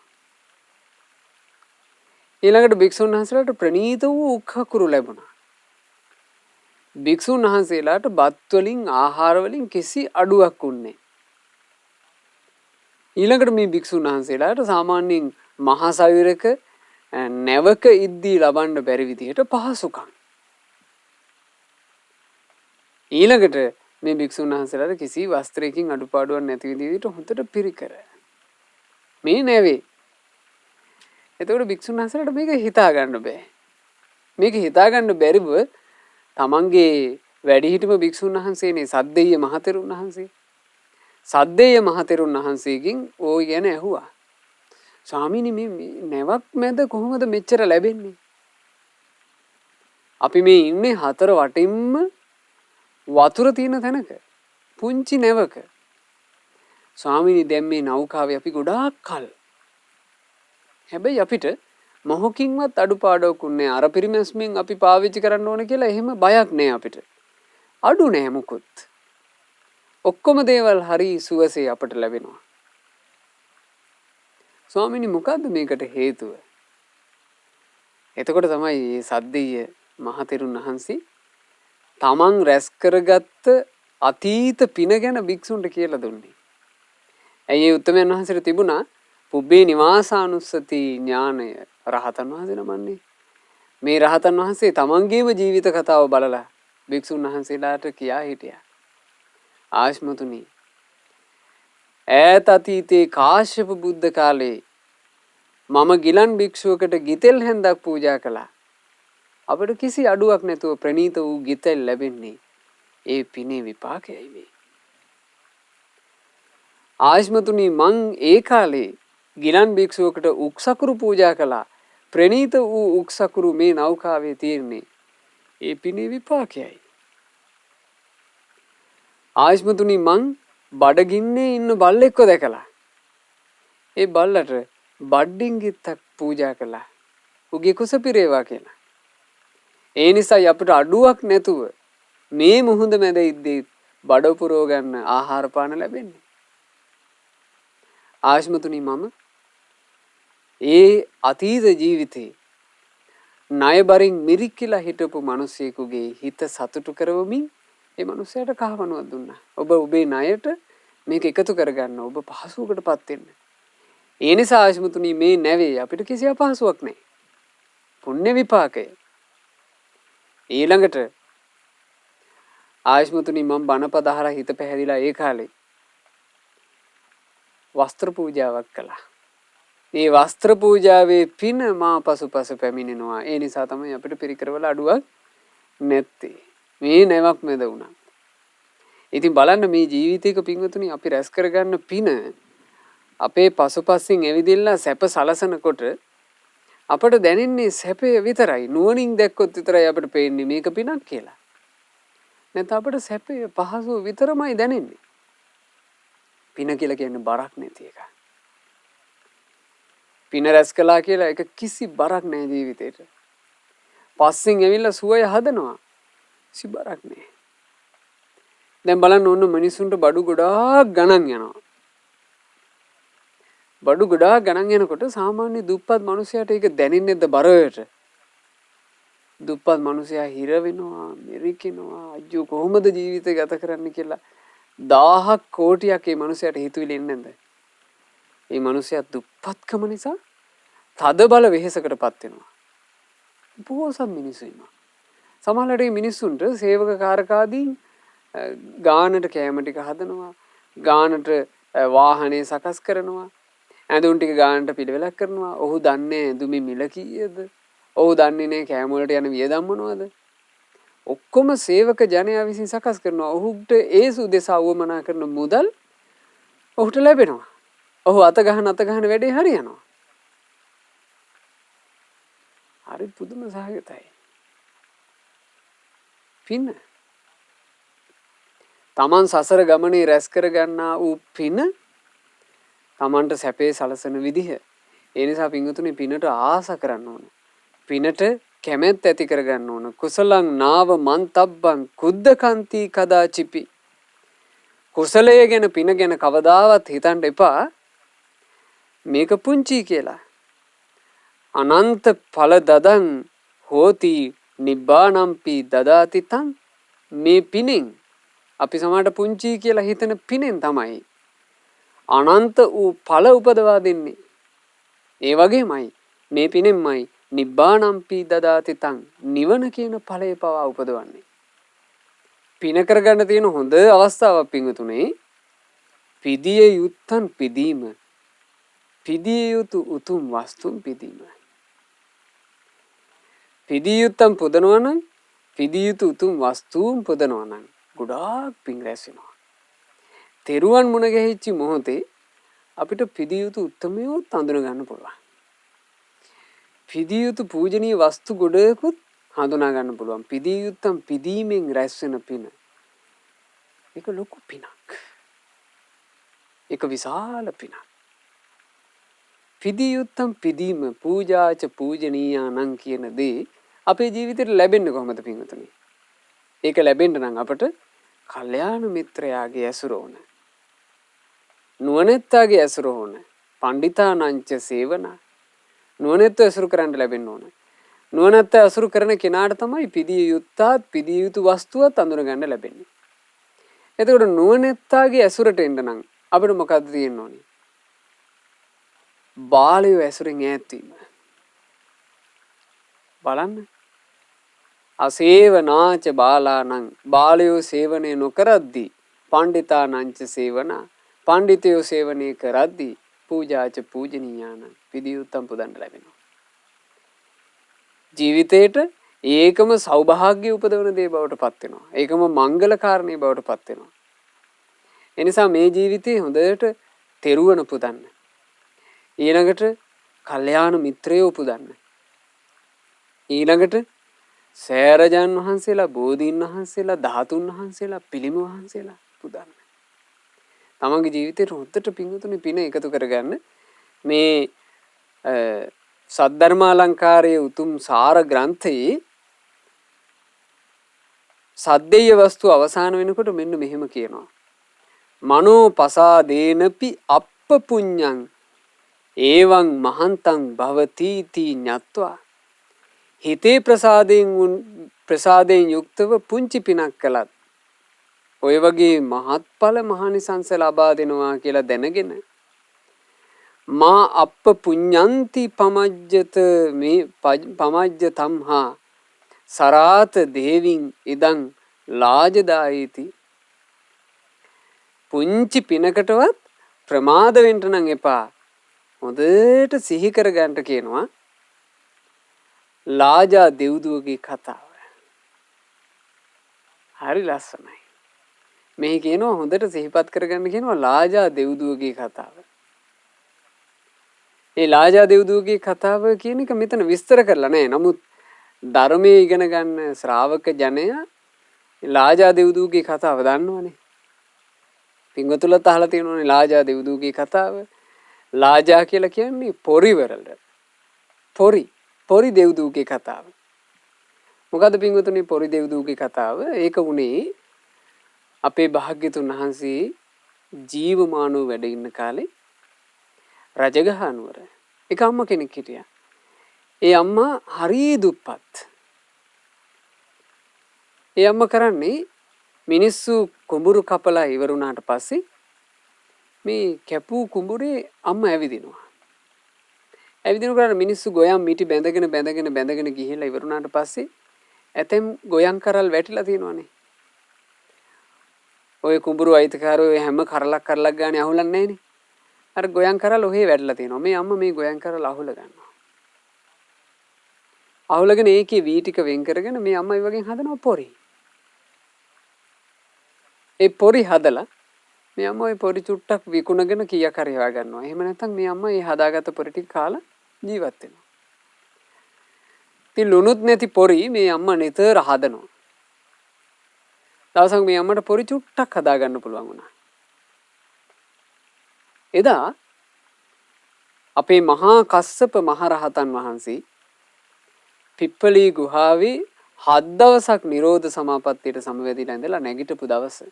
ඊළඟට භික්ෂුන් වහන්සේලාට ප්‍රණීත වූ උක්හකුරු ලැබුණා. භික්ෂුන් වහන්සේලාට බත් වලින් ආහාර වලින් කිසි අඩුවක් උන්නේ. ඊළඟට මේ භික්ෂුන් වහන්සේලාට සාමාන්‍යයෙන් මහා සයුරක නැවක ඉද්දී ලබන්න බැරි විදිහට පහසුකම්. ඊළඟට මේ භික්ෂුන් වහන්සේලාට කිසි වස්ත්‍රයකින් අඩුපාඩුවක් නැති විදිහට හොඳට පිරිකර. මේ නැවේ. එතකොට භික්ෂුන් වහන්සේලාට මේක හිතා ගන්න බෑ. මේක හිතා ගන්න බැරිව තමන්ගේ වැඩිහිටිම භික්ෂුන් වහන්සේනේ සද්දෙය්‍ය මහතෙරුන් වහන්සේ. සද්දෙය්‍ය මහතෙරුන් වහන්සේගෙන් ඕයි ගැන ඇහුවා. ස්වාමීනි මේ නැවක් මැද කොහොමද මෙච්චර ලැබෙන්නේ? අපි මේ ඉන්නේ හතර වටින්ම වතුර තියෙන තැනක. පුංචි නැවක. ස්වාමීනි දැන් මේ නෞකාවේ අපි ගොඩාක් කල්. හැබැයි අපිට මොහොකින්වත් අඩුපාඩුවක් නැහැ. අර පිරිමැස්මෙන් අපි පාවිච්චි කරන්න ඕන කියලා එහෙම බයක් නැහැ අපිට. අඩු නැහැ මොකුත්. ඔක්කොම දේවල් හරි සුවසේ අපට ලැබෙනවා. ස්වාමීනි මොකද්ද මේකට හේතුව? එතකොට තමයි මේ සද්දෙය්‍ය මහතෙරුන් වහන්සේ තමන් රැස් කරගත්ත අතීත පින ගැන භික්ෂුන්ට කියලා දුන්නේ. ඇයි ඒ උත්තමයන් වහන්සේට තිබුණා පුබ්බේ නිවාසානුස්සති ඥානය රහතන් වහන්සේ නමන්නේ. මේ රහතන් වහන්සේ තමන්ගේම ජීවිත කතාව බලලා භික්ෂුන් වහන්සේලාට කියා හිටියා. ආශ්මතුනි ඈත අතීතේ කාශ්‍යප බුද්ධ කාලේ මම ගිලන් භික්ෂුවකට ගිතෙල් හැන්දක් පූජා කළා. අපිට කිසි අඩුවක් නැතුව ප්‍රණීත වූ ගිතෙල් ලැබෙන්නේ ඒ පිනේ විපාකයයි මේ. ආශ්මතුනි මං ඒ කාලේ ගිලන් භික්ෂුවකට උක්සකුරු පූජා කළා. ප්‍රණීත වූ උක්සකුරු මේ නෞකාවේ තියෙන්නේ ඒ පිනේ විපාකයයි. ආයස්මතුනි මං බඩගින්නේ ඉන්න බල්ලෙක්ව දැකලා ඒ බල්ලට බඩින්ගිත්තක් පූජා කළා. උගේ කුස පිරේවා කියලා. ඒ නිසා අපිට අඩුවක් නැතුව මේ මුහුද මැද ඉද්දී බඩ පුරව ගන්න ආහාර පාන ලැබෙන්නේ. ආයස්මතුනි මම ඒ අතීත ජීවිතේ ණයබරින් මිරිකිලා හිටපු මිනිසෙකුගේ හිත සතුටු කරවමින් ඒ මිනිසයාට කහවණුවක් දුන්නා. ඔබ ඔබේ ණයට මේක එකතු කරගන්න ඔබ පහසුවකටපත් වෙන්න. ඒ නිසා ආයස්මතුනි මේ නැවේ අපිට කිසි අපහසුයක් නැහැ. පුණ්‍ය විපාකය. ඊළඟට ආයස්මතුනි මම බණපද අහලා හිත පැහැදිලා ඒ කාලේ වස්ත්‍ර පූජාවක් කළා. මේ වස්ත්‍ර පූජාවේ පින මා පසුපස පැමිණෙනවා. ඒ නිසා තමයි අපිට පිරිකරවල අඩුවක් නැත්තේ. මේ නැවක් මැද වුණා. ඉතින් බලන්න මේ ජීවිතයක පින්වතුනි අපි රැස් කරගන්න පින අපේ පසුපසින් ඇවිදින්න සැප සලසනකොට අපට දැනෙන්නේ සැපය විතරයි. නුවණින් දැක්කොත් විතරයි අපිට පේන්නේ මේක පිනක් කියලා. නැත්නම් අපට සැපය පහසුව විතරමයි දැනෙන්නේ. පින කියලා කියන්නේ බරක් නැති එක. පින රැස් කළා කියලා ඒක කිසි බරක් නැහැ ජීවිතේට. පස්සෙන් ඇවිල්ලා සුවය හදනවා. කිසි බරක් නැහැ. දැන් බලන්න ඕන මිනිසුන්ට බඩු ගොඩාක් ගණන් යනවා. බඩු ගොඩාක් ගණන් යනකොට සාමාන්‍ය දුප්පත් මිනිසයාට ඒක දැනෙන්නේ නැද්ද බරයට? දුප්පත් මිනිසයා හිර වෙනවා, මෙරිකිනවා, අයියෝ කොහොමද ජීවිතය ගත කරන්න කියලා 1000ක් කෝටියක් ඒ මිනිසයාට හිතුවිලි එන්නේ නැද්ද? ඒ මිනිසයා දුප්පත්කම නිසා තද බල වෙහෙසකටපත් වෙනවා. බොහෝසත් මිනිස්සු ඉන්නවා. සමහරවිට මේ මිනිස්සුන්ට සේවක කාර්කාදීන් ගානට කෑම ටික හදනවා, ගානට වාහනේ සකස් කරනවා, ඇඳුම් ටික ගානට පිළිවෙලක් කරනවා. ඔහු දන්නේ ඇඳුමේ මිල කීයද? ඔහු දන්නේ නැහැ කෑම වලට යන වියදම් මොනවද? ඔක්කොම සේවක ජනයා විසින් සකස් කරනවා. ඔහුට ඒ සුදෙසා වමනා කරන මුදල් ඔහුට ලැබෙනවා. ඔහු අත ගහන වැඩේ හරියනවා. හරි පුදුම සහගතයි. පින තමන් සසර ගමනේ රැස් කරගන්නා වූ පින තමන්ට සැපේ සලසන විදිහ. ඒ නිසා පින්වතුනි පිනට ආස කරන්න ඕන. පිනට කැමැත්ත ඇති කරගන්න ඕන. කුසලං නාව මන්තබ්බං කුද්දකන්ති කදාචිපි. කුසලය ගැන පින ගැන කවදාවත් හිතන්න එපා මේක පුංචි කියලා. අනන්ත ඵල දදං හෝති නිබ්බානම්පි දදාති තං. මේ පිනෙන් අපි සමහරට පුංචි කියලා හිතන පිනෙන් තමයි අනන්ත වූ ඵල උපදවා දෙන්නේ. ඒ වගේමයි මේ පිනෙන්මයි නිබ්බානම්පි දදාති තං නිවන කියන ඵලය පවා උපදවන්නේ. පින කරගන්න තියෙන හොඳ අවස්ථාවක් පින්වතුනේ පිදිය යුත්තන් පිදීම. පිදිය යුතු උතුම් වස්තුන් පිදීම. පිදිය යුත්තන් පුදනවා නම් පිදිය යුතු උතුම් වස්තුන් පුදනවා නම් ගොඩාක් පින් රැස් වෙනවා. තෙරුවන් මුණ ගැහිච්ච මොහොතේ අපිට පිදිය යුතු උත්මයෝ හඳුන ගන්න පුළුවන්. පිදිය යුතු පූජනීය වස්තු ගොඩකුත් හඳුනා ගන්න පුළුවන්. පිදිය යුත්තන් පිදීමෙන් රැස් වෙන පින. ඒක ලොකු පිනක්. ඒක විශාල පිනක්. පිදිය යුත්තන් පිදීම පූජාච පූජනීයානං කියන දේ අපේ ජීවිතේට ලැබෙන්නේ කොහොමද පින්වතුනි? ඒක ලැබෙන්න නම් අපට කල්යාණ මිත්‍රයාගේ ඇසුර ඕන. නුවණැත්තාගේ ඇසුර ඕන. පණ්ඩිතානංච සේවන. නුවණැත්ත ඇසුරු කරන්න ලැබෙන්න ඕන. නුවණැත්ත ඇසුරු කරන කෙනාට තමයි පිදිය යුත්තාත් පිදිය යුතු වස්තුවත් අඳුර ගන්න ලැබෙන්නේ. එතකොට නුවණැත්තාගේ ඇසුරට එන්න නම් අපිට මොකද්ද තියෙන්න ඕනේ? බාලයෝ ඇසුරෙන් ඈත් වීම. බලන්න. අසේවනාච බාලානං බාලයෝ සේවනය නොකරද්දී පණ්ඩිතානංච සේවනා පණ්ඩිතයෝ සේවනය කරද්දී පූජාච පූජනීයානං පිදිය යුත්තන් පුදන්න ලැබෙනවා. ජීවිතේට ඒකම සෞභාග්‍ය උපදවන දේ බවට පත් වෙනවා. ඒකම මංගල කාරණේ බවට පත් වෙනවා. ඒ නිසා මේ ජීවිතේ හොඳට තෙරුවන පුදන්න. ඊළඟට කල්යාණ මිත්‍රයෝ පුදන්න. ඊළඟට සෑරජාන් වහන්සේලා, බෝධීන් වහන්සේලා, ධාතුන් වහන්සේලා, පිළිම වහන්සේලා පුදන්න. තමන්ගේ ජීවිතේට හොද්දට පිංගුතුනි පින එකතු කරගන්න මේ සද්ධර්මාලංකාරයේ උතුම් සාර ග්‍රන්ථයේ සද්දේය වස්තු අවසාන වෙනකොට මෙන්න මෙහෙම කියනවා. මනෝ පසාදේනපි අප්ප පුඤ්ඤං ඒවං මහන්තං භවති තී ඤත්වා හිතේ ප්‍රසාදයෙන් යුක්තව පුංචි පිනක් කළත් ඔය වගේ මහත්ඵල මහානිසංස ලබා දෙනවා කියලා දැනගෙන මා අප්ප පුඤ්ඤන්ති පමජ්ජත මේ පමජ්ජ තම්හා සරාත දේවින් ඉදං ලාජදායිති පුංචි පිනකටවත් ප්‍රමාද වෙන්න නම් එපා. හොඳට සිහි කර ගන්නට කියනවා ලාජා දෙව්දුවගේ කතාව. හරි ලස්සනයි. මේ කියනවා හොඳට සිහිපත් කරගන්න කියනවා ලාජා දෙව්දුවගේ කතාව. ඒ ලාජා දෙව්දුවගේ කතාව කියන එක මෙතන විස්තර කරලා නැහැ. නමුත් ධර්මයේ ඉගෙන ගන්න ශ්‍රාවක ජනයා ලාජා දෙව්දුවගේ කතාව දන්නවනේ. පින්වතුන්ලා අහලා තියෙනවනේ ලාජා දෙව්දුවගේ කතාව. ලාජා කියලා කියන්නේ පොරිවරල. පොරි දෙව්දුවගේ කතාව. මොකද පින්වතුනි පොරි දෙව්දුවගේ කතාව? ඒක උනේ අපේ භාග්‍යතුන් වහන්සේ ජීවමානව වැඩ ඉන්න කාලේ රජගහ නුවර එක අම්ම කෙනෙක් හිටියා. ඒ අම්මා හරි දුප්පත්. ඒ අම්මා කරන්නේ මිනිස්සු කුඹුරු කපලා ඉවරුණාට පස්සේ මේ කැපූ කුඹුරේ අම්මා ඇවිදිනවා. ඇවිදිනකොට මිනිස්සු ගොයම් මිටි බැඳගෙන ගිහිල්ලා ඉවරුණාට පස්සේ ඇතැම් ගොයම් කරල් වැටිලා තියෙනවානේ. ඔය කුඹුරු අයිතිකාරයෝ හැම කරලක් ගානේ අහුලන්නේ නැහනේ. අර ගොයම් කරල් ඔහේ වැටලා තියෙනවා. මේ අම්මා මේ ගොයම් කරල් අහුල ගන්නවා. අහුලගෙන ඒකේ වී ටික වෙන් කරගෙන මේ අම්මා වගේ හදනවා පොරි. ඒ පොරි හදලා මේ අම්මා ওই පොරි චුට්ටක් විකුණගෙන කීයක් හරි හොයා ගන්නවා. එහෙම නැත්නම් මේ අම්මා මේ හදාගත්ත පොරි ටික කාලා ජීවත් වෙනවා. ඉතින් ලුණුත් නැති පොරි මේ අම්මා නිතර හදනවා. දවසක් මේ අම්මට පොරි චුට්ටක් හදා ගන්න පුළුවන් වුණා. එදා අපේ මහා කස්සප මහරහතන් වහන්සේ පිප්පලී ගුහාවේ 7 දවසක් නිරෝධ සමාපත්තියට සමවැදිලා ඉඳලා නැගිටපු දවස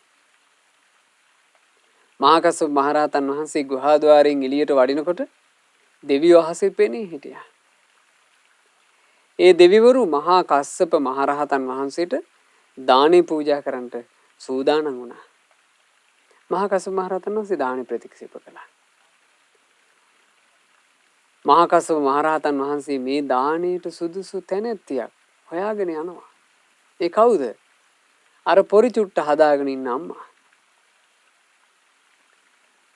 මහා කස්සප මහරහතන් වහන්සේ ගුහා ద్వාරයෙන් එළියට වඩිනකොට දෙවියෝ අහසේ පෙනී හිටියා. ඒ දෙවිවරු මහා කස්සප මහරහතන් වහන්සේට දානේ පූජා කරන්නට සූදානම් වුණා. මහා කස්සප මහරහතන් වහන්සේ දානේ ප්‍රතික්ෂේප කළා. මහා කස්සප මහරහතන් වහන්සේ මේ දාණයට සුදුසු තැනැත්තියක් හොයාගෙන යනවා. ඒ කවුද? අර පොරි චුට්ට හදාගෙන ඉන්න අම්මා.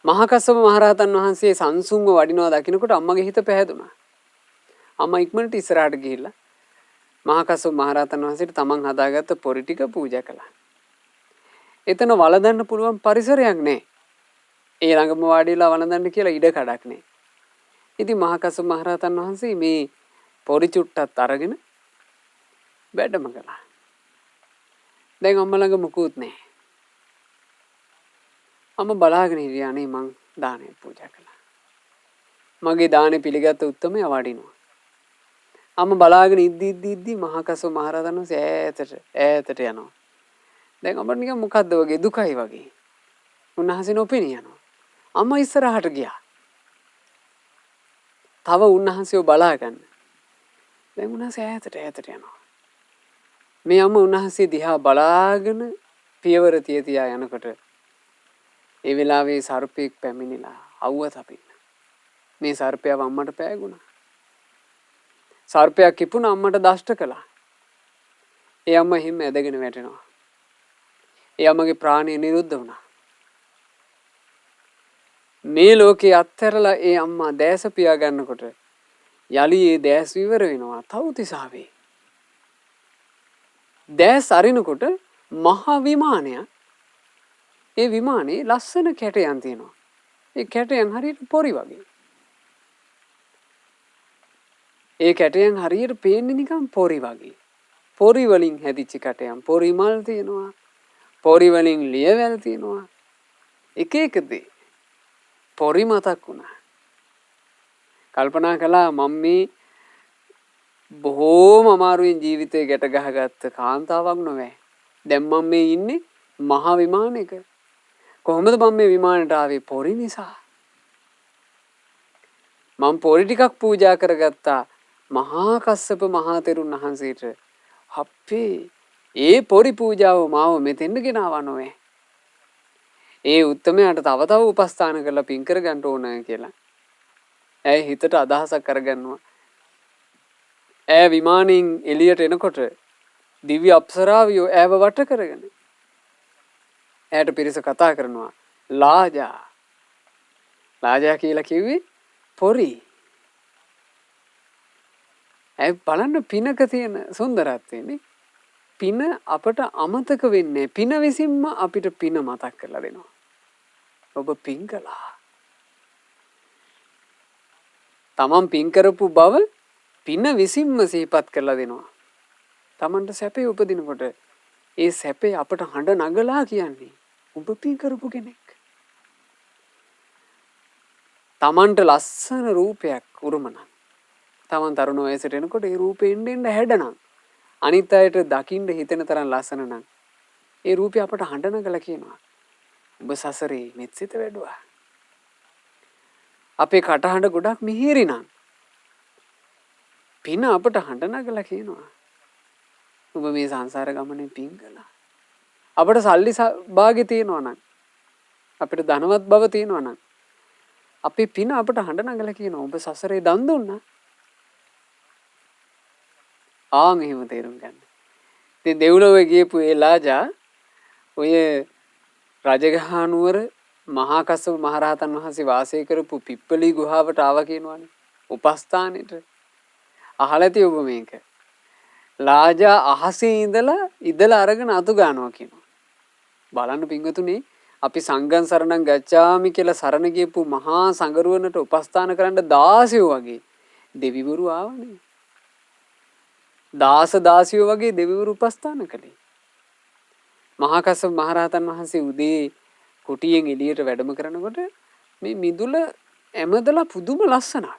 මහා කස්සප මහරහතන් වහන්සේ සංසුන්ව වඩිනවා දකින්නකොට අම්මගේ හිත පැහැදුනා. අම්මා ඉක්මනට ඉස්සරහට ගිහිල්ලා මහා කස්සප මහරහතන් වහන්සේට තමන් හදාගත්ත පොරි ටික පූජා කළා. එතන වළඳන්න පුළුවන් පරිසරයක් නැහැ. ඒ ළඟම වාඩිලා වළඳන්න කියලා ඉඩ කඩක් නැහැ. ඉතින් මහා කස්සප මහරහතන් වහන්සේ මේ පොරි චුට්ටත් අරගෙන වැඩම කළා. දැන් අම්මා ළඟ මුකුත් නැහැ. අම්මා බලාගෙන හිටියා නේ මං දානය පූජා කළා. මගේ දානය පිළිගත්ත උත්තමයා වඩිනවා. අම්මා බලාගෙන ඉද්දි මහා කස්සප මහරහතන් වහන්සේ ඈතට යනවා. දැන් අපිට නිකන් මොකද්ද වගේ දුකයි වගේ. උන්වහන්සේ නොපෙනී යනවා. අම්මා ඉස්සරහට ගියා. තව උන්වහන්සේව බලා ගන්න. දැන් උන්වහන්සේ ඈතට යනවා. මේ අම්මා උන්වහන්සේ දිහා බලාගෙන පියවර තියා යනකොට ඒ වෙලාවේ සර්පෙක් පැමිණිලා අවුව තපින්න. මේ සර්පයාව අම්මට පෑගුණා. සර්පයා කිපුණා අම්මට දෂ්ට කළා. ඒ අම්මා හිම ඇදගෙන වැටෙනවා. ඒ අම්මගේ ප්‍රාණය නිරුද්ධ වුණා. මේ ලෝකේ අත්හැරලා ඒ අම්මා දැස පියා ගන්නකොට යලි ඒ දැස් විවර වෙනවා තවුතිසාවේ. දැස් අරිනකොට මහා විමානය ඒ විමානේ ලස්සන කැටයන් තියෙනවා. ඒ කැටයන් හරියට පොරි වගේ. ඒ කැටයන් හරියට පේන්නේ නිකන් පොරි වගේ. පොරි වලින් හැදිච්ච කැටයන්. පොරි මල් තියෙනවා. පොරි වලින් ලියවැල් තියෙනවා. එක එක දේ. පොරි මතක් වුණා. කල්පනා කළා මම මේ බොහෝම අමාරුවෙන් ජීවිතේ ගැට ගහගත්ත කාන්තාවක් නොවේ. දැන් මම මේ ඉන්නේ මහා විමානයක. කොහොමද මම මේ විමානයට ආවේ? පොරි නිසා. මම පොරි ටිකක් පූජා කරගත්තා මහා කස්සප මහා තෙරුන් වහන්සේට. අපේ ඒ පොරි පූජාව මාව මෙතෙන්ද ගෙනාවා නොවේ. ඒ උත්තමයාට තව තව උපස්ථාන කරලා පින් කරගන්න ඕන කියලා. ඇය හිතට අදහසක් කරගන්නවා. ඈ විමානෙන් එළියට එනකොට දිව්‍ය අප්සරාවියෝ ඈව වට කරගෙන ඈට පිරිස කතා කරනවා. ලාජා. ලාජා කියලා කිව්වේ පොරි. ඇයි බලන්න පිනක තියෙන සුන්දරත්වයනේ. පින අපට අමතක වෙන්නේ. පින විසින්ම අපිට පින මතක් කරලා දෙනවා. ඔබ පින් කළා. තමන් පින් කරපු බව පින විසින්ම සිහිපත් කරලා දෙනවා. තමන්ට සැපේ උපදිනකොට ඒ සැපේ අපට හඬ නගලා කියන්නේ ඔබ පින් කරපු කෙනෙක්. තමන්ට ලස්සන රූපයක් උරුම නම් තමන් තරුණ වයසට එනකොට ඒ රූපේ එන්න හැඩනම් අනිත් අයට දකින්න හිතෙන තරම් ලස්සන නම් ඒ රූපේ අපට හඬ නගලා කියනවා ඔබ සසරේ මෙත්සිත වැඩුවා. අපේ කටහඬ ගොඩක් මිහිරි නම් පින අපට හඬ නගලා කියනවා ඔබ මේ සංසාර ගමනේ පින් කළා. අපට සල්ලි භාගෙ තියෙනවා නම් අපිට ධනවත් බව තියෙනවා නම් අපේ පින අපට හඬ නගලා කියනවා ඔබ සසරේ දන් දුන්නා. එහෙම තේරුම් ගන්න. ඉතින් දෙව්ලොවේ ගියපු ඒ ලාජා ඔය රජගහ නුවර මහා කස්සප මහරහතන් වහන්සේ වාසය කරපු පිප්පලි ගුහාවට ආවා කියනවනේ. උපස්ථානෙට. අහලා ඇති ඔබ මේක. ලාජා අහසේ ඉඳලා අරගෙන අතු ගන්නවා කියනවා. බලන්න පින්වතුනි අපි සංඝං සරණං ගච්ඡාමි කියලා සරණ ගියපු මහා සංගරුවනට උපස්ථාන කරන්න 16 වගේ දෙවිවරු ආවනේ. දාසියෝ වගේ දෙවිවරු උපස්ථාන කළේ. මහා කස්සප මහරහතන් වහන්සේ උදේ කුටියෙන් එළියට වැඩම කරනකොට මේ මිදුල ඇමදලා පුදුම ලස්සනක්.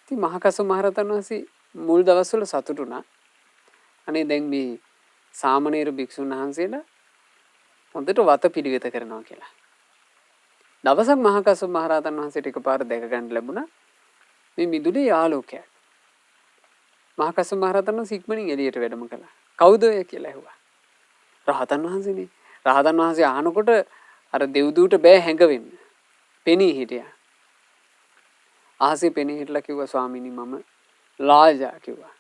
ඉතින් මහා කස්සප මහරහතන් වහන්සේ මුල් දවස්වල සතුටු වුණා. අනේ දැන් මේ සාමණේර භික්ෂුන් වහන්සේලා හොඳට වත පිළිවෙත කරනවා කියලා. දවසක් මහා කස්සප මහරහතන් වහන්සේට එකපාර දැක ගන්න ලැබුණා මේ මිදුලේ ආලෝකයක්. මහා කස්සප මහරහතන් වහන්සේ ඉක්මනින් එළියට වැඩම කළා. කවුද ඔය කියලා ඇහුවා. රහතන් වහන්සේනේ. රහතන් වහන්සේ අහනකොට අර දෙව්දූට බෑ හැංගවෙන්න. පෙනී හිටියා. ආසේ පෙනී හිටලා කිව්වා ස්වාමීනි මම ලාජා කිව්වා.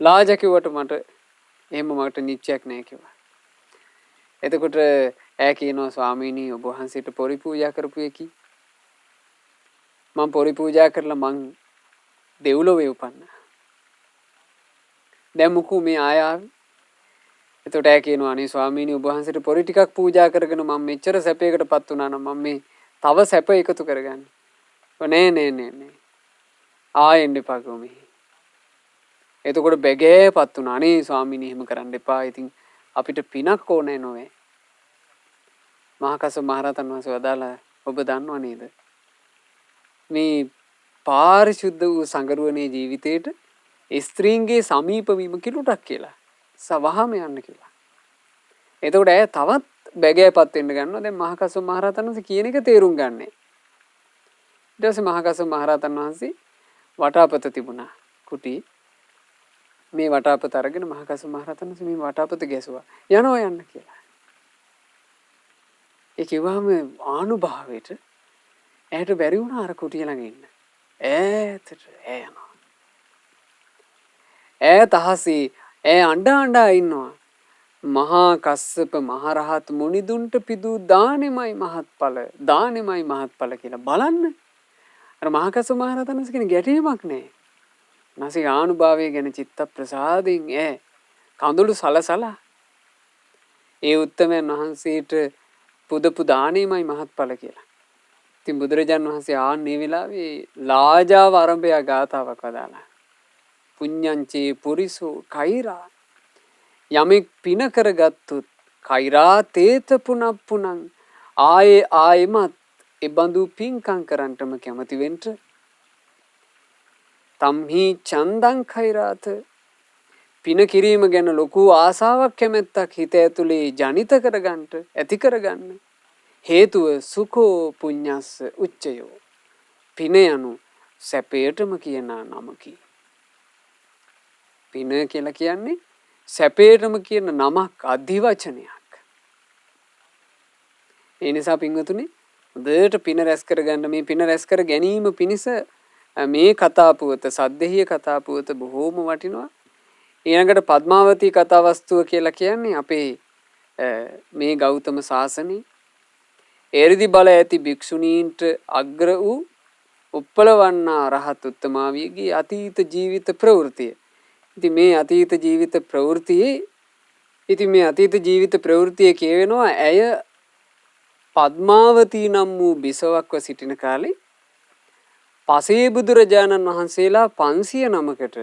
ලාජා කිව්වට මට නිශ්චයක් නෑ කිව්වා. එතකොට ඈ කියනවා ස්වාමීනි ඔබ වහන්සේට පොරි පූජා කරපු එකි. මම පොරි පූජා කරලා මං දෙව්ලොවේ උපන්නා. දැන් මුකු මේ ආයාවේ. එතකොට ඈ කියනවා අනේ ස්වාමීනි ඔබ වහන්සේට පොරි ටිකක් පූජා කරගෙන මම මෙච්චර සැපයකටපත් වුණා නම් මම මේ තව සැප එකතු කරගන්න. නෑ. ආයෙන්න එපා කොහොමද? එතකොට බැගෑපත් වුණා. අනේ ස්වාමීනි එහෙම කරන්න එපා. ඉතින් අපිට පිනක් ඕනේ නොවේ. මහා කස්සප මහරහතන් වහන්සේ වදාලා ඔබ දන්නව නේද? මේ පාරිශුද්ධ වූ සංගරුවනේ ජීවිතේට ස්ත්‍රීන්ගේ සමීප වීම කිලුටක් කියලා. සවහම යන්න කියලා. එතකොට ඇය තවත් බැගෑපත් වෙන්න ගන්නවා. දැන් මහා කස්සප මහරහතන් වහන්සේ කියන එක තේරුම් ගන්නෑ. ඊට පස්සේ මහා කස්සප මහරහතන් වහන්සේ වටාපත තිබුණා කුටි. මේ වටාපත අරගෙන මහා කස්සප මහරහතන් වහන්සේ මේ වටාපත ගැසුවා. යන්න කියලා. ඒ කිව්වම ආනුභාවයට ඇයට බැරි වුණා අර කුටිය ළඟ ඉන්න. ඈතට ඈ යනවා. ඈත අහසේ ඈ අඬා ඉන්නවා. මහා කස්සප මහරහත් මුනිදුන්ට පිදූ දානෙමයි මහත්ඵල කියලා බලන්න. අර මහා කස්සප මහරහතන් වහන්සේ කියන ගැටීමක් නෑ. නැසී ආනුභාවය ගැන චිත්ත ප්‍රසාදයෙන් කඳුළු සලසලා ඒ උත්තමයන් වහන්සේට පුදපු දානෙමයි මහත්ඵල කියලා. ඉතින් බුදුරජාණන් වහන්සේ ආන්නේ වෙලාවේ ලාජාව ආරම්භය ගාථාවක් වදාලා. පුඤ්ඤංචේ පුරිසෝ කෛරා යමෙක් පින කරගත්තොත් කෛරා තේත පුනප්පුනං ආයේ ආයෙමත් ඒ බඳු පින්කම් කරන්නටම කැමති වෙන්න. තම්හි චන්දං කෛරාත පින කිරීම ගැන ලොකු ආසාවක් කැමැත්තක් හිත ඇතුලේ ජනිත කරගන්න ඇති කරගන්න හේතුව සුඛෝ පුඤ්ඤස්ස උච්චයෝ පින යනු සැපයටම කියන නමකි. පින කියලා කියන්නේ සැපයටම කියන නමක් අධිවචනයක්. ඒ නිසා පින්වතුනි හොඳට පින රැස් කරගන්න මේ පින රැස් කර ගැනීම පිණිස මේ කතා පුවත සද්දෙහිය කතා පුවත බොහෝම වටිනවා. ඊළඟට පద్මාවතී කතා වස්තුව කියලා කියන්නේ අපේ මේ ගෞතම සාසනේ එරිදි බල ඇති භික්ෂුණීන්ට අග්‍ර වූ උප්පලවන්නා රහත් උත්තමාවියගේ අතීත ජීවිත ප්‍රවෘත්තිය. ඉතින් මේ අතීත ජීවිත ප්‍රවෘත්තියේ කියවෙනවා ඇය පద్මාවතී නම් වූ බිසවක්ව සිටින කාලේ පසේ බුදුරජාණන් වහන්සේලා 500 නමකට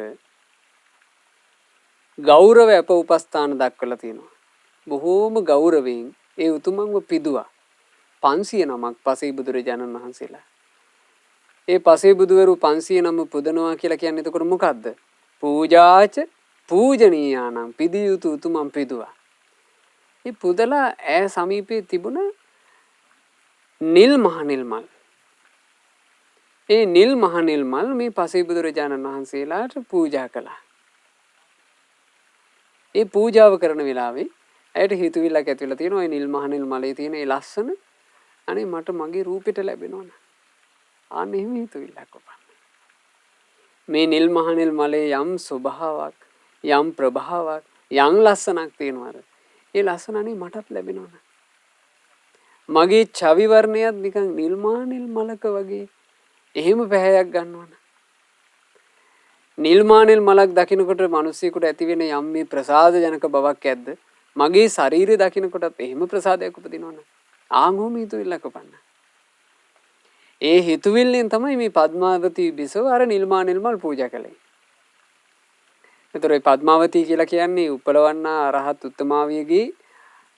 ගෞරව අප උපස්ථාන දක්වලා තියෙනවා. බොහෝම ගෞරවයෙන් ඒ උතුමන්ව පිදුවා. 500 නමක් පසේ බුදුරජාණන් වහන්සේලා. ඒ පසේ බුදුවරු 500 නම පුදනවා කියලා කියන්නේ එතකොට මොකද්ද? පූජාච පූජනීයානම් පිදිය යුතු උතුමන් පිදුවා. මේ පුදලා ඈ සමීපයේ තිබුණ නිල් මහනිල් මල්. ඒ නිල් මහනිල් මල් මේ පසේ බුදුරජාණන් වහන්සේලාට පූජා කළා. ඒ පූජාව කරන වෙලාවේ ඇයට හිතුවිල්ලක් ඇති වෙලා තියෙනවා. ඒ නිල් මහනිල් මලේ තියෙන ඒ ලස්සන අනේ මට මගේ රූපෙට ලැබෙනවනේ. ආන්න එහෙම හිතුවිල්ලක් උපන්න. මේ නිල් මහනිල් මලේ යම් ස්වභාවයක් යම් ප්‍රභාවයක් යම් ලස්සනක් තියෙනවාද? ඒ ලස්සන අනේ මටත් ලැබෙනවනේ. මගේ ඡවි වර්ණයත් නිකන් නිල් මහනිල් මලක වගේ එහෙම පැහැයක් ගන්නවනේ. නිල් මහනිල් මලක් දකින්නකොට මිනිස්සුෙකුට ඇති වෙන යම් මේ ප්‍රසාද ජනක බවක් ඇද්ද? මගේ ශරීරය දකින්නකොටත් එහෙම ප්‍රසාදයක් උපදිනවනේ. ආංගොම හිතුවිල්ලක් උපන්න. ඒ හිතුවිල්ලෙන් තමයි මේ පద్මාවතී බිසව අර නිල් මහනිල් මල් පූජා කළේ. ඒතර ඒ පද්මාවතී කියලා කියන්නේ උපලවන්නා අරහත් උත්තමාවියගේ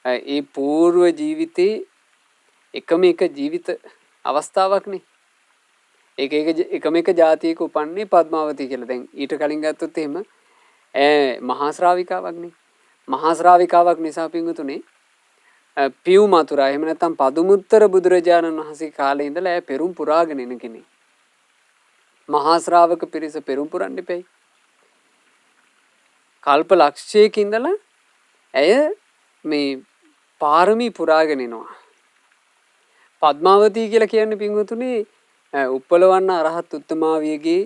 ඒ పూర్ව ජීවිතේ එකම එක ජීවිත අවස්ථාවක් නේ. එකම එක ජාතියක උපන්නේ පද්මාවතී කියලා. දැන් ඊට කලින් ගත්තොත් එහෙම මහා ශ්‍රාවිකාවක් නේ. මහා ශ්‍රාවිකාවක් නිසා පිංගුතුනේ පියු මතුරා එහෙම නැත්නම් පදුමුත්තර බුදුරජාණන් වහන්සේ කාලේ ඉඳලා පෙරුම් පුරාගෙන එන කෙනෙක්. මහා ශ්‍රාවක පිරිස පෙරුම් පුරන්න එපැයි. කල්ප ලක්ෂයක ඉඳලා ඇය මේ පාරමී පුරාගෙන එනවා. පද්මාවතී කියලා කියන්නේ පින්වතුනි උප්පලවන්න අරහත් උත්තමාවියගේ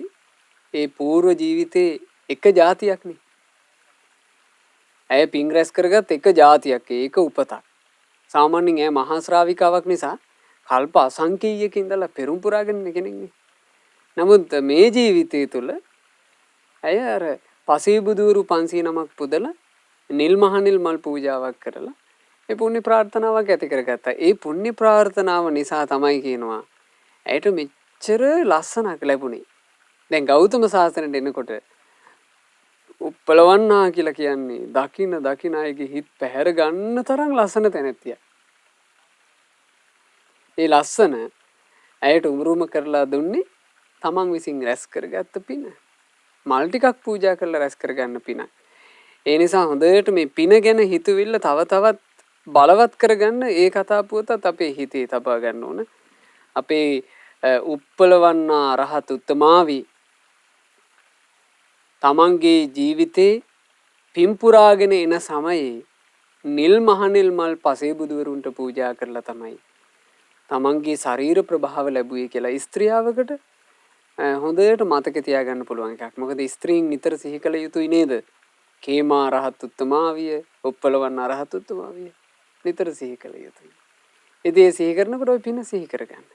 ඒ పూర్ව ජීවිතේ එක જાතියක් නේ. ඇය පින් රැස් කරගත් එක જાතියක් ඒක උපතක්. සාමාන්‍යයෙන් ඇය මහා ශ්‍රාවිකාවක් නිසා කල්ප අසංකේයයක ඉඳලා පෙරම් පුරාගෙන ඉන්න කෙනෙක් නේ. නමුත් මේ ජීවිතය තුළ ඇය අර පසේ බුදුවරු 500 නමක් පුදලා නිල් මහනිල් මල් පූජාවක් කරලා ඒ පුණ්‍ය ප්‍රාර්ථනාවක් ඇති කරගත්තා. ඒ පුණ්‍ය ප්‍රාර්ථනාව නිසා තමයි කියනවා ඇයට මෙච්චර ලස්සනක් ලැබුණේ. දැන් ගෞතම සාසනයට එනකොට උප්පලවන්නා කියලා කියන්නේ දකින්න අයගේ හිත පැහැර ගන්න තරම් ලස්සන තැනැත්තිය. ඒ ලස්සන ඇයට උරුම කරලා දුන්නේ තමන් විසින් රැස් කරගත්ත පින. මල් ටිකක් පූජා කරලා රැස් කරගන්න පින. ඒ නිසා හොඳට මේ පින ගැන හිතුවිල්ල තව තවත් බලවත් කරගන්න ඒ කතා පුවතත් අපේ හිතේ තබා ගන්න ඕන. අපේ උප්පලවන්නා රහත් උත්තමාවි තමන්ගේ ජීවිතේ පින්පුරාගෙන එන සමයේ නිල් මහනිල් මල් පසේ බුදුවරුන්ට පූජා කරලා තමයි තමන්ගේ ශරීර ප්‍රභාව ලැබුවේ කියලා ස්ත්‍රියවකට හොඳට මතක තියාගන්න පුළුවන් එකක්. මොකද ස්ත්‍රීන් නිතර සිහි කළ යුතුයි නේද? කේමා රහත් උත්තමාවිය, උප්පලවන්නා රහත් උත්තමාවිය නිතර සිහි කළ යුතුයි. ඉතින් සිහි කරනකොට ඔය පින සිහි කරගන්න.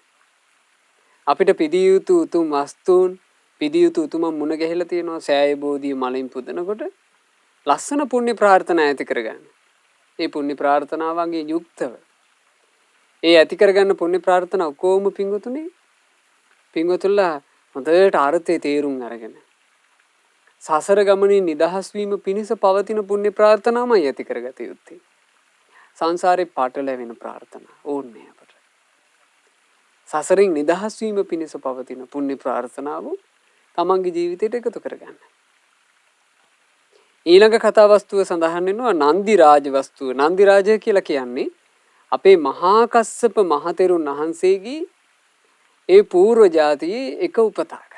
අපිට පිදිය යුතු උතුම් වස්තුන් පිදිය යුතු උතුම් මුණ ගැහිලා තියෙනවා. සෑය බෝධිය මලින් පුදනකොට ලස්සන පුණ්‍ය ප්‍රාර්ථනා ඇති කරගන්න. මේ පුණ්‍ය ප්‍රාර්ථනාවන්ගේ යුක්තව ඒ ඇති කරගන්න පුණ්‍ය ප්‍රාර්ථනා ඔක්කොම පින්වතුන්ලා හොඳට අර්ථය තේරුම් අරගෙන සසර ගමනේ නිදහස් වීම පිණිස පවතින පුණ්‍ය ප්‍රාර්ථනාමයි ඇති කරගත යුත්තේ. සංසාරේ පාටලැවෙන ප්‍රාර්ථනා ඕනේ අපට. සසරින් නිදහස් වීම පිණිස පවතින පුණ්‍ය ප්‍රාර්ථනාව තමන්ගේ ජීවිතයට එකතු කරගන්න. ඊළඟ කතා වස්තුව සඳහන් වෙනවා නන්දි රාජ වස්තුව. නන්දි රාජය කියලා කියන්නේ අපේ මහා කස්සප මහතෙරුන් වහන්සේගේ ඒ పూర్ව જાතියේ එක උපතක්.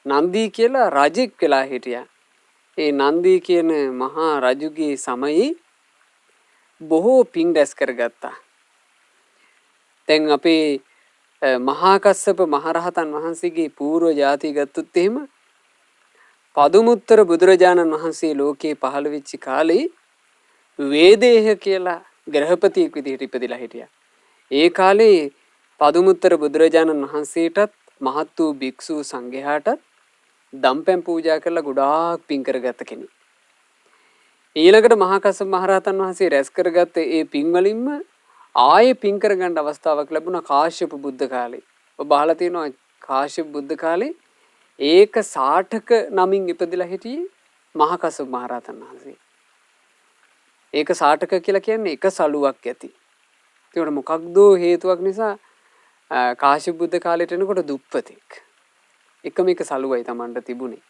නන්දි කියලා රජෙක් වෙලා හිටියා. ඒ නන්දි කියන මහා රජුගේ සමයේ බොහෝ පින් දැස් කරගත්තා. දැන් අපේ මහා කස්සප මහරහතන් වහන්සේගේ పూర్ව જાතිය ගත්තොත් එහෙම පදුමුත්තර බුදුරජාණන් වහන්සේ ලෝකේ පහළ වෙච්ච කාලේ වේදේහ කියලා ග්‍රහපතියෙක් විදිහට ඉපදිලා හිටියා. ඒ කාලේ පදුමුත්තර බුදුරජාණන් වහන්සේටත් මහත් වූ භික්ෂු සංඝයාටත් දම්පැන් පූජා කරලා ගොඩාක් පින් කරගත්ත කෙනෙක්. ඊළඟට මහා කස්සප මහරහතන් වහන්සේ රැස් කරගත්ත ඒ පින් වලින්ම ආයේ පින් කරගන්න අවස්ථාවක් ලැබුණා කාශ්‍යප බුද්ධ කාලේ. ඔබ අහලා තියෙනවා කාශ්‍යප බුද්ධ කාලේ ඒක සාඨක නමින් ඉපදිලා හිටියේ මහා කස්සප මහරහතන් වහන්සේ. ඒක සාඨක කියලා කියන්නේ එක සලුවක් ඇති. ඒකට මොකක්ද හේතුවක් නිසා කාශ්‍යප බුද්ධ කාලේට එනකොට දුප්පතෙක්. එකම එක සලුවයි Tamanට තිබුණේ.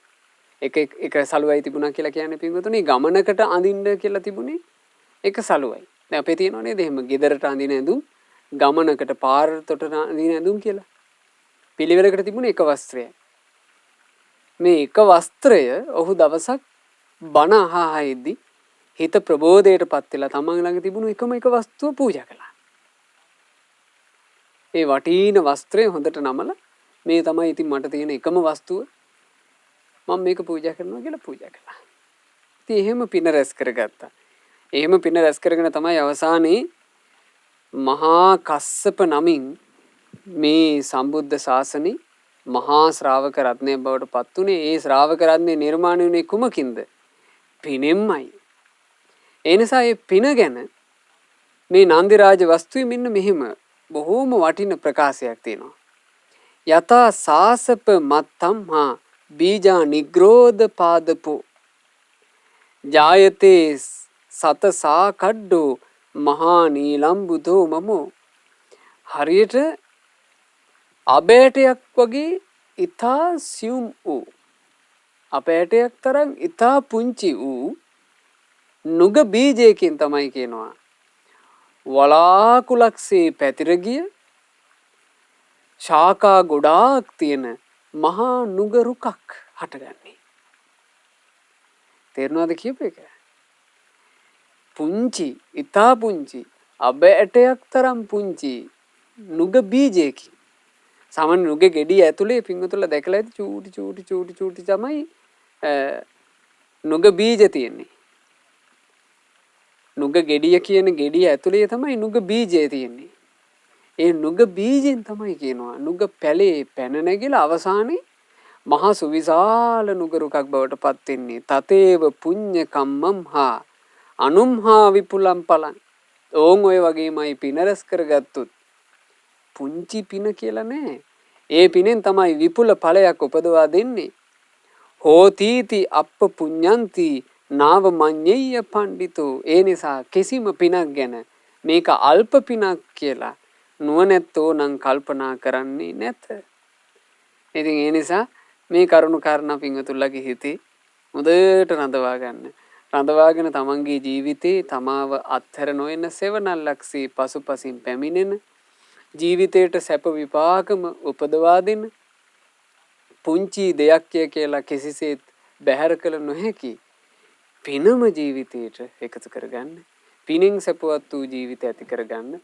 එක සලුවයි තිබුණා කියලා කියන්නේ පින්වතුනි ගමනකට අඳින්න කියලා තිබුණේ එක සලුවයි. දැන් අපේ තියෙනව නේද එහෙම ගෙදරට අඳින ඇඳුම් ගමනකට පාරට අඳින ඇඳුම් කියලා. පිළිවෙලකට තිබුණේ එක වස්ත්‍රයයි. මේ එක වස්ත්‍රය ඔහු දවසක් බණ අහා ඉද්දි හිත ප්‍රබෝධයටපත් වෙලා තමන් ළඟ තිබුණු එකම එක වස්තුව පූජා කළා. ඒ වටින වස්ත්‍රය හොඳට නමලා මේ තමයි ඉතින් මට තියෙන එකම වස්තුව මම මේක පූජා කරනවා කියලා පූජා කළා. ඉතින් එහෙම පින රැස් කරගත්තා. එහෙම පින රැස් කරගෙන තමයි අවසානයේ මහා කස්සප නමින් මේ සම්බුද්ධ ශාසනේ මහා ශ්‍රාවක රත්නය බවට පත් වුණේ. ඒ ශ්‍රාවක රත්නය නිර්මාණය වුණේ කුමකින්ද? පිනෙන්මයි. ඒ නිසා මේ පින ගැන මේ නන්දි රාජ වස්තුවේ මෙන්න මෙහිම බොහෝම වටින ප්‍රකාශයක් තියෙනවා. යතා සාසප මත්තම් හා බීජා නිග්‍රෝධ පාදපෝ ජායතේ සත සාකඩ්ඩෝ මහා නීලම් බුදෝ මමෝ. හරියට අබෑටයක් වගේ ඊතා සියුම් වූ අපෑටයක් තරම් ඊතා පුංචි වූ නුග බීජයකින් තමයි කියනවා වලාකුලක්සේ පැතිර ගිය ශාඛා ගොඩාක් තියෙන මහා නුග රුකක් හටගන්නේ. තේරුණාද කියපු එක? පුංචි ඊතා පුංචි අබෑටයක් තරම් පුංචි නුග බීජයකින් සාමාන්‍ය නුග ගෙඩිය ඇතුලේ පින්වතුන්ලා දැකලා ඇති චූටි තමයි නුග බීජ තියෙන්නේ. නුග ගෙඩිය කියන ගෙඩිය ඇතුලේ තමයි නුග බීජය තියෙන්නේ. ඒ නුග බීජෙන් තමයි කියනවා නුග පැලේ පැන නැගිලා අවසානයේ මහා සුවිශාල නුග රුකක් බවට පත් වෙන්නේ. තතේව පුඤ්ඤ කම්මම් හා අනුම්හා විපුලම් පලං. ඕන් ඔය වගේමයි පින රැස් කරගත්තොත් පුංචි පින කියලා නෑ. ඒ පිනෙන් තමයි විපුල ඵලයක් උපදවා දෙන්නේ. හෝතීති අප්ප පුඤ්ඤන්ති නාව මඤ්ඤෙය්‍ය පණ්ඩිතෝ. ඒ නිසා කිසිම පිනක් ගැන මේක අල්ප පිනක් කියලා නුවණැත්තෝ නම් කල්පනා කරන්නේ නැත. ඉතින් ඒ නිසා මේ කරුණු කාරණා පින්වතුන්ලගේ හිතේ මුදයට රඳවා ගන්න. රඳවාගෙන තමන්ගේ ජීවිතේ තමාව අත්හැර නොයන සෙවණල්ලක්සේ පසුපසින් පැමිණෙන ජීවිතයට සැප විපාකම උපදවා දෙන පුංචි දෙයක් කියලා කිසිසේත් බැහැර කළ නොහැකි පිනම ජීවිතයට එකතු කරගන්න. පිනෙන් සැපවත් වූ ජීවිත ඇති කරගන්න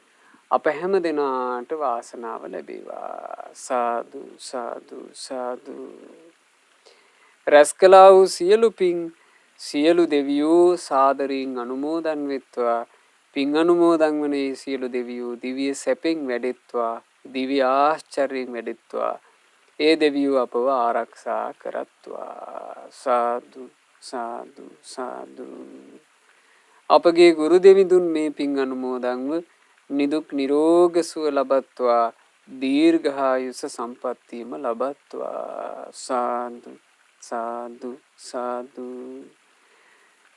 අප හැම දෙනාට වාසනාව ලැබේවා. සාදු සාදු සාදු. රැස් කළා වූ සියලු පින් සියලු දෙවියෝ සාදරයෙන් අනුමෝදන් වෙත්වා. පින් අනුමෝදන් වනේ සියලු දෙවියෝ දිව්‍ය සැපෙන් වැඩෙත්වා. දිව්‍ය ආශ්චර්යයෙන් වැඩෙත්වා. ඒ දෙවියෝ අපව ආරක්ෂා කරත්වා. සාදු සාදු සාදු. අපගේ ගුරු දෙවිඳුන් මේ පින් අනුමෝදන්ව නිදුක් නිරෝග සුව ලබත්වා දීර්ඝායුෂ සම්පත්තියම ලබත්වා සාදු සාදු සාදු.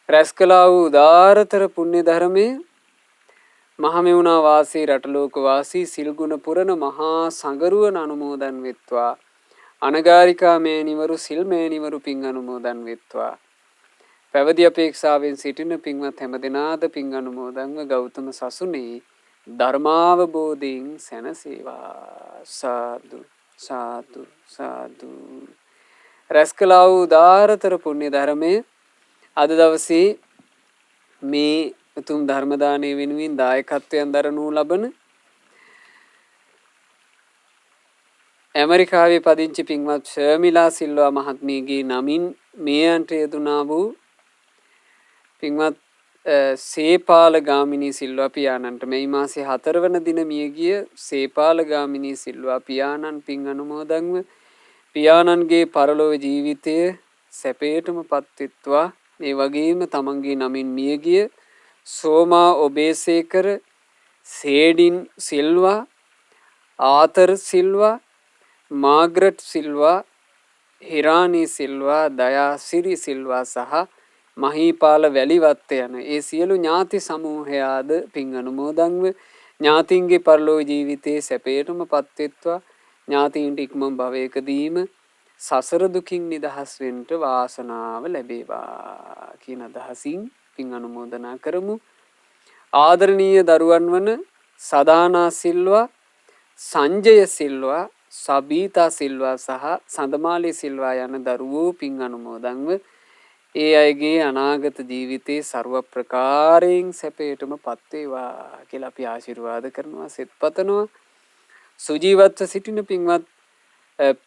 රැස් කළා වූ උදාරතර පුණ්‍ය ධර්මයේ මහමෙවුනා වාසී රටලෝක වාසී සිල්ගුණ පුරණ මහා සංගරුවන අනුමෝදන් වෙත්වා. අනගාരികා මේනිවරු සිල් මේනිවරු පින් අනුමෝදන් වෙත්වා. පැවදි අපේක්ෂාවෙන් සිටින පින්වත් හැමදෙනාද පින් අනුමෝදන්ව ගෞතම සසුනේ ධර්මාවබෝධයෙන් සැනසේවා. සාදු සාදු සාදු. රැස් කළා වූ උදාරතර පුණ්‍ය ධර්මයේ අද දවසේ මේ උතුම් ධර්ම දානය වෙනුවෙන් දායකත්වයෙන් දරනු ලබන ඇමරිකාවේ පදිංචි පින්වත් ශර්මිලා සිල්වා මහත්මියගේ නමින් මේ අන්ට යෙදුනා වූ පින්වත් සේපාල ගාමිණී සිල්වා පියාණන්ට මේ මාසේ 4 වන දින මියගිය සේපාල ගාමිණී සිල්වා පියාණන් පින් අනුමෝදන්ව පියාණන්ගේ පරලොව ජීවිතය සැපයටම පත්වෙත්වා. මේ වගේම තමන්ගේ නමින් මියගිය සෝමා ඔබේසේකර සේඩින් සිල්වා ආතර් සිල්වා මාග්‍රට් සිල්වා හිරානී සිල්වා දයා සිරි සිල්වා සහ මහීපාල වැලිවත්ත යන ඒ සියලු ඥාති සමූහයාද පින් අනුමෝදන්ව ඥාතින්ගේ පරලොව ජීවිතයේ සැපයටම පත්වෙත්වා. ඥාතීන්ට ඉක්මන් භවයකදීම සසර දුකින් නිදහස් වෙන්න වාසනාව ලැබේවා කියන අදහසින් පින් අනුමෝදනා කරමු. ආදරණීය දරුවන් වන සදානා සිල්වා සංජය සිල්වා සබීතා සිල්වා සහ සඳමාලි සිල්වා යන දරුවෝ පින් අනුමෝදන්ව ඒ අයගේ අනාගත ජීවිතේ ਸਰව ප්‍රකාරයෙන් සැපයටම පත්වේවා කියලා අපි ආශිර්වාද කරනවා සෙත් පතනවා. සුජීවත්ව සිටින පින්වත්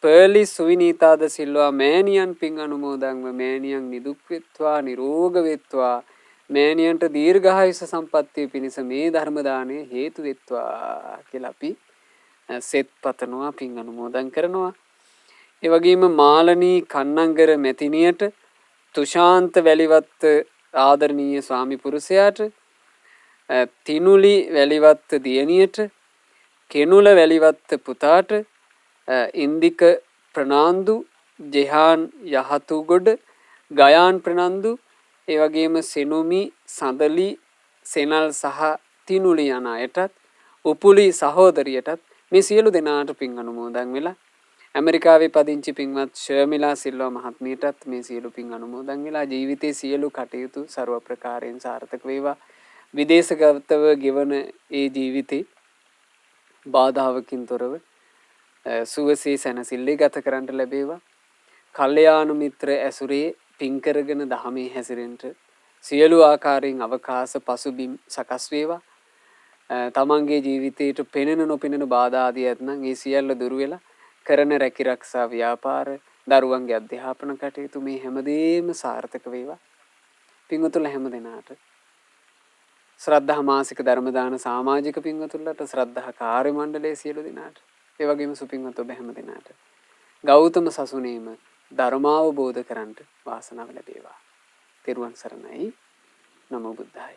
පර්ලි සුවිනීතාද සිල්වා මෑණියන් පින් අනුමෝදන්ව මෑණියන් නිදුක් වෙත්වා නිරෝග වෙත්වා. මෑණියන්ට දීර්ඝායුෂ සම්පන්නිය පිණිස මේ ධර්ම දාණය හේතු වෙත්වා කියලා අපි සෙත් පතනවා පින් අනුමෝදන් කරනවා. ඒ වගේම මාලනී කන්නංගර මැතිණියට තුෂාන්ත වැලිවත්ත ආදරණීය ස්වාමි පුරුෂයාට තිනුලි වැලිවත්ත දියණියට කෙනුල වැලිවත්ත පුතාට ඉන්දික ප්‍රනාන්දු ජෙහාන් යහතුගොඩ ගයාන් ප්‍රනන්දු ඒ වගේම සෙනුමි සඳලි සෙනල් සහ තිනුලි යන අයටත් උපුලි සහෝදරියටත් මේ සියලු දෙනාට පින් අනුමෝදන් වෙලා ඇමරිකාවේ පදිංචි පින්වත් ශර්මිලා සිල්වා මහත්මියටත් මේ සියලු පින් අනුමෝදන් වෙලා ජීවිතයේ සියලු කටයුතු ਸਰව ප්‍රකාරයෙන් සාර්ථක වේවා. විදේශගතව ගෙවන ඒ ජීවිතේ බාධාවකින් තොරව සුවසේ සැනසෙල්ලේ ගත කරන්න ලැබේවා. කල්යාණ මිත්‍ර ඇසුරේ පින් කරගෙන දහමේ හැසිරෙන්න සියලු ආකාරයෙන් අවකාශ පසුබිම් සකස් වේවා. තමන්ගේ ජීවිතයට පෙනෙන නොපෙනෙන බාධා ආදී ඇතනම් ඒ සියල්ල දුරු වෙලා කරන රැකිරක්ෂා ව්‍යාපාර දරුවන්ගේ අධ්‍යාපන කටයුතු මේ හැමදේම සාර්ථක වේවා. පින්වතුන්ලා හැම දෙනාට ශ්‍රද්ධා මාසික ධර්ම දාන සමාජික පින්වතුන්ලාට ශ්‍රද්ධා කාර්ය මණ්ඩලයේ සියලු දෙනාට ඒ වගේම සුපින්වත් ඔබ හැම දෙනාට ගෞතම සසුනේම ධර්මාවබෝධ කරන්ට වාසනාව ලැබේවා. තෙරුවන් සරණයි. නමෝ බුද්ධාය.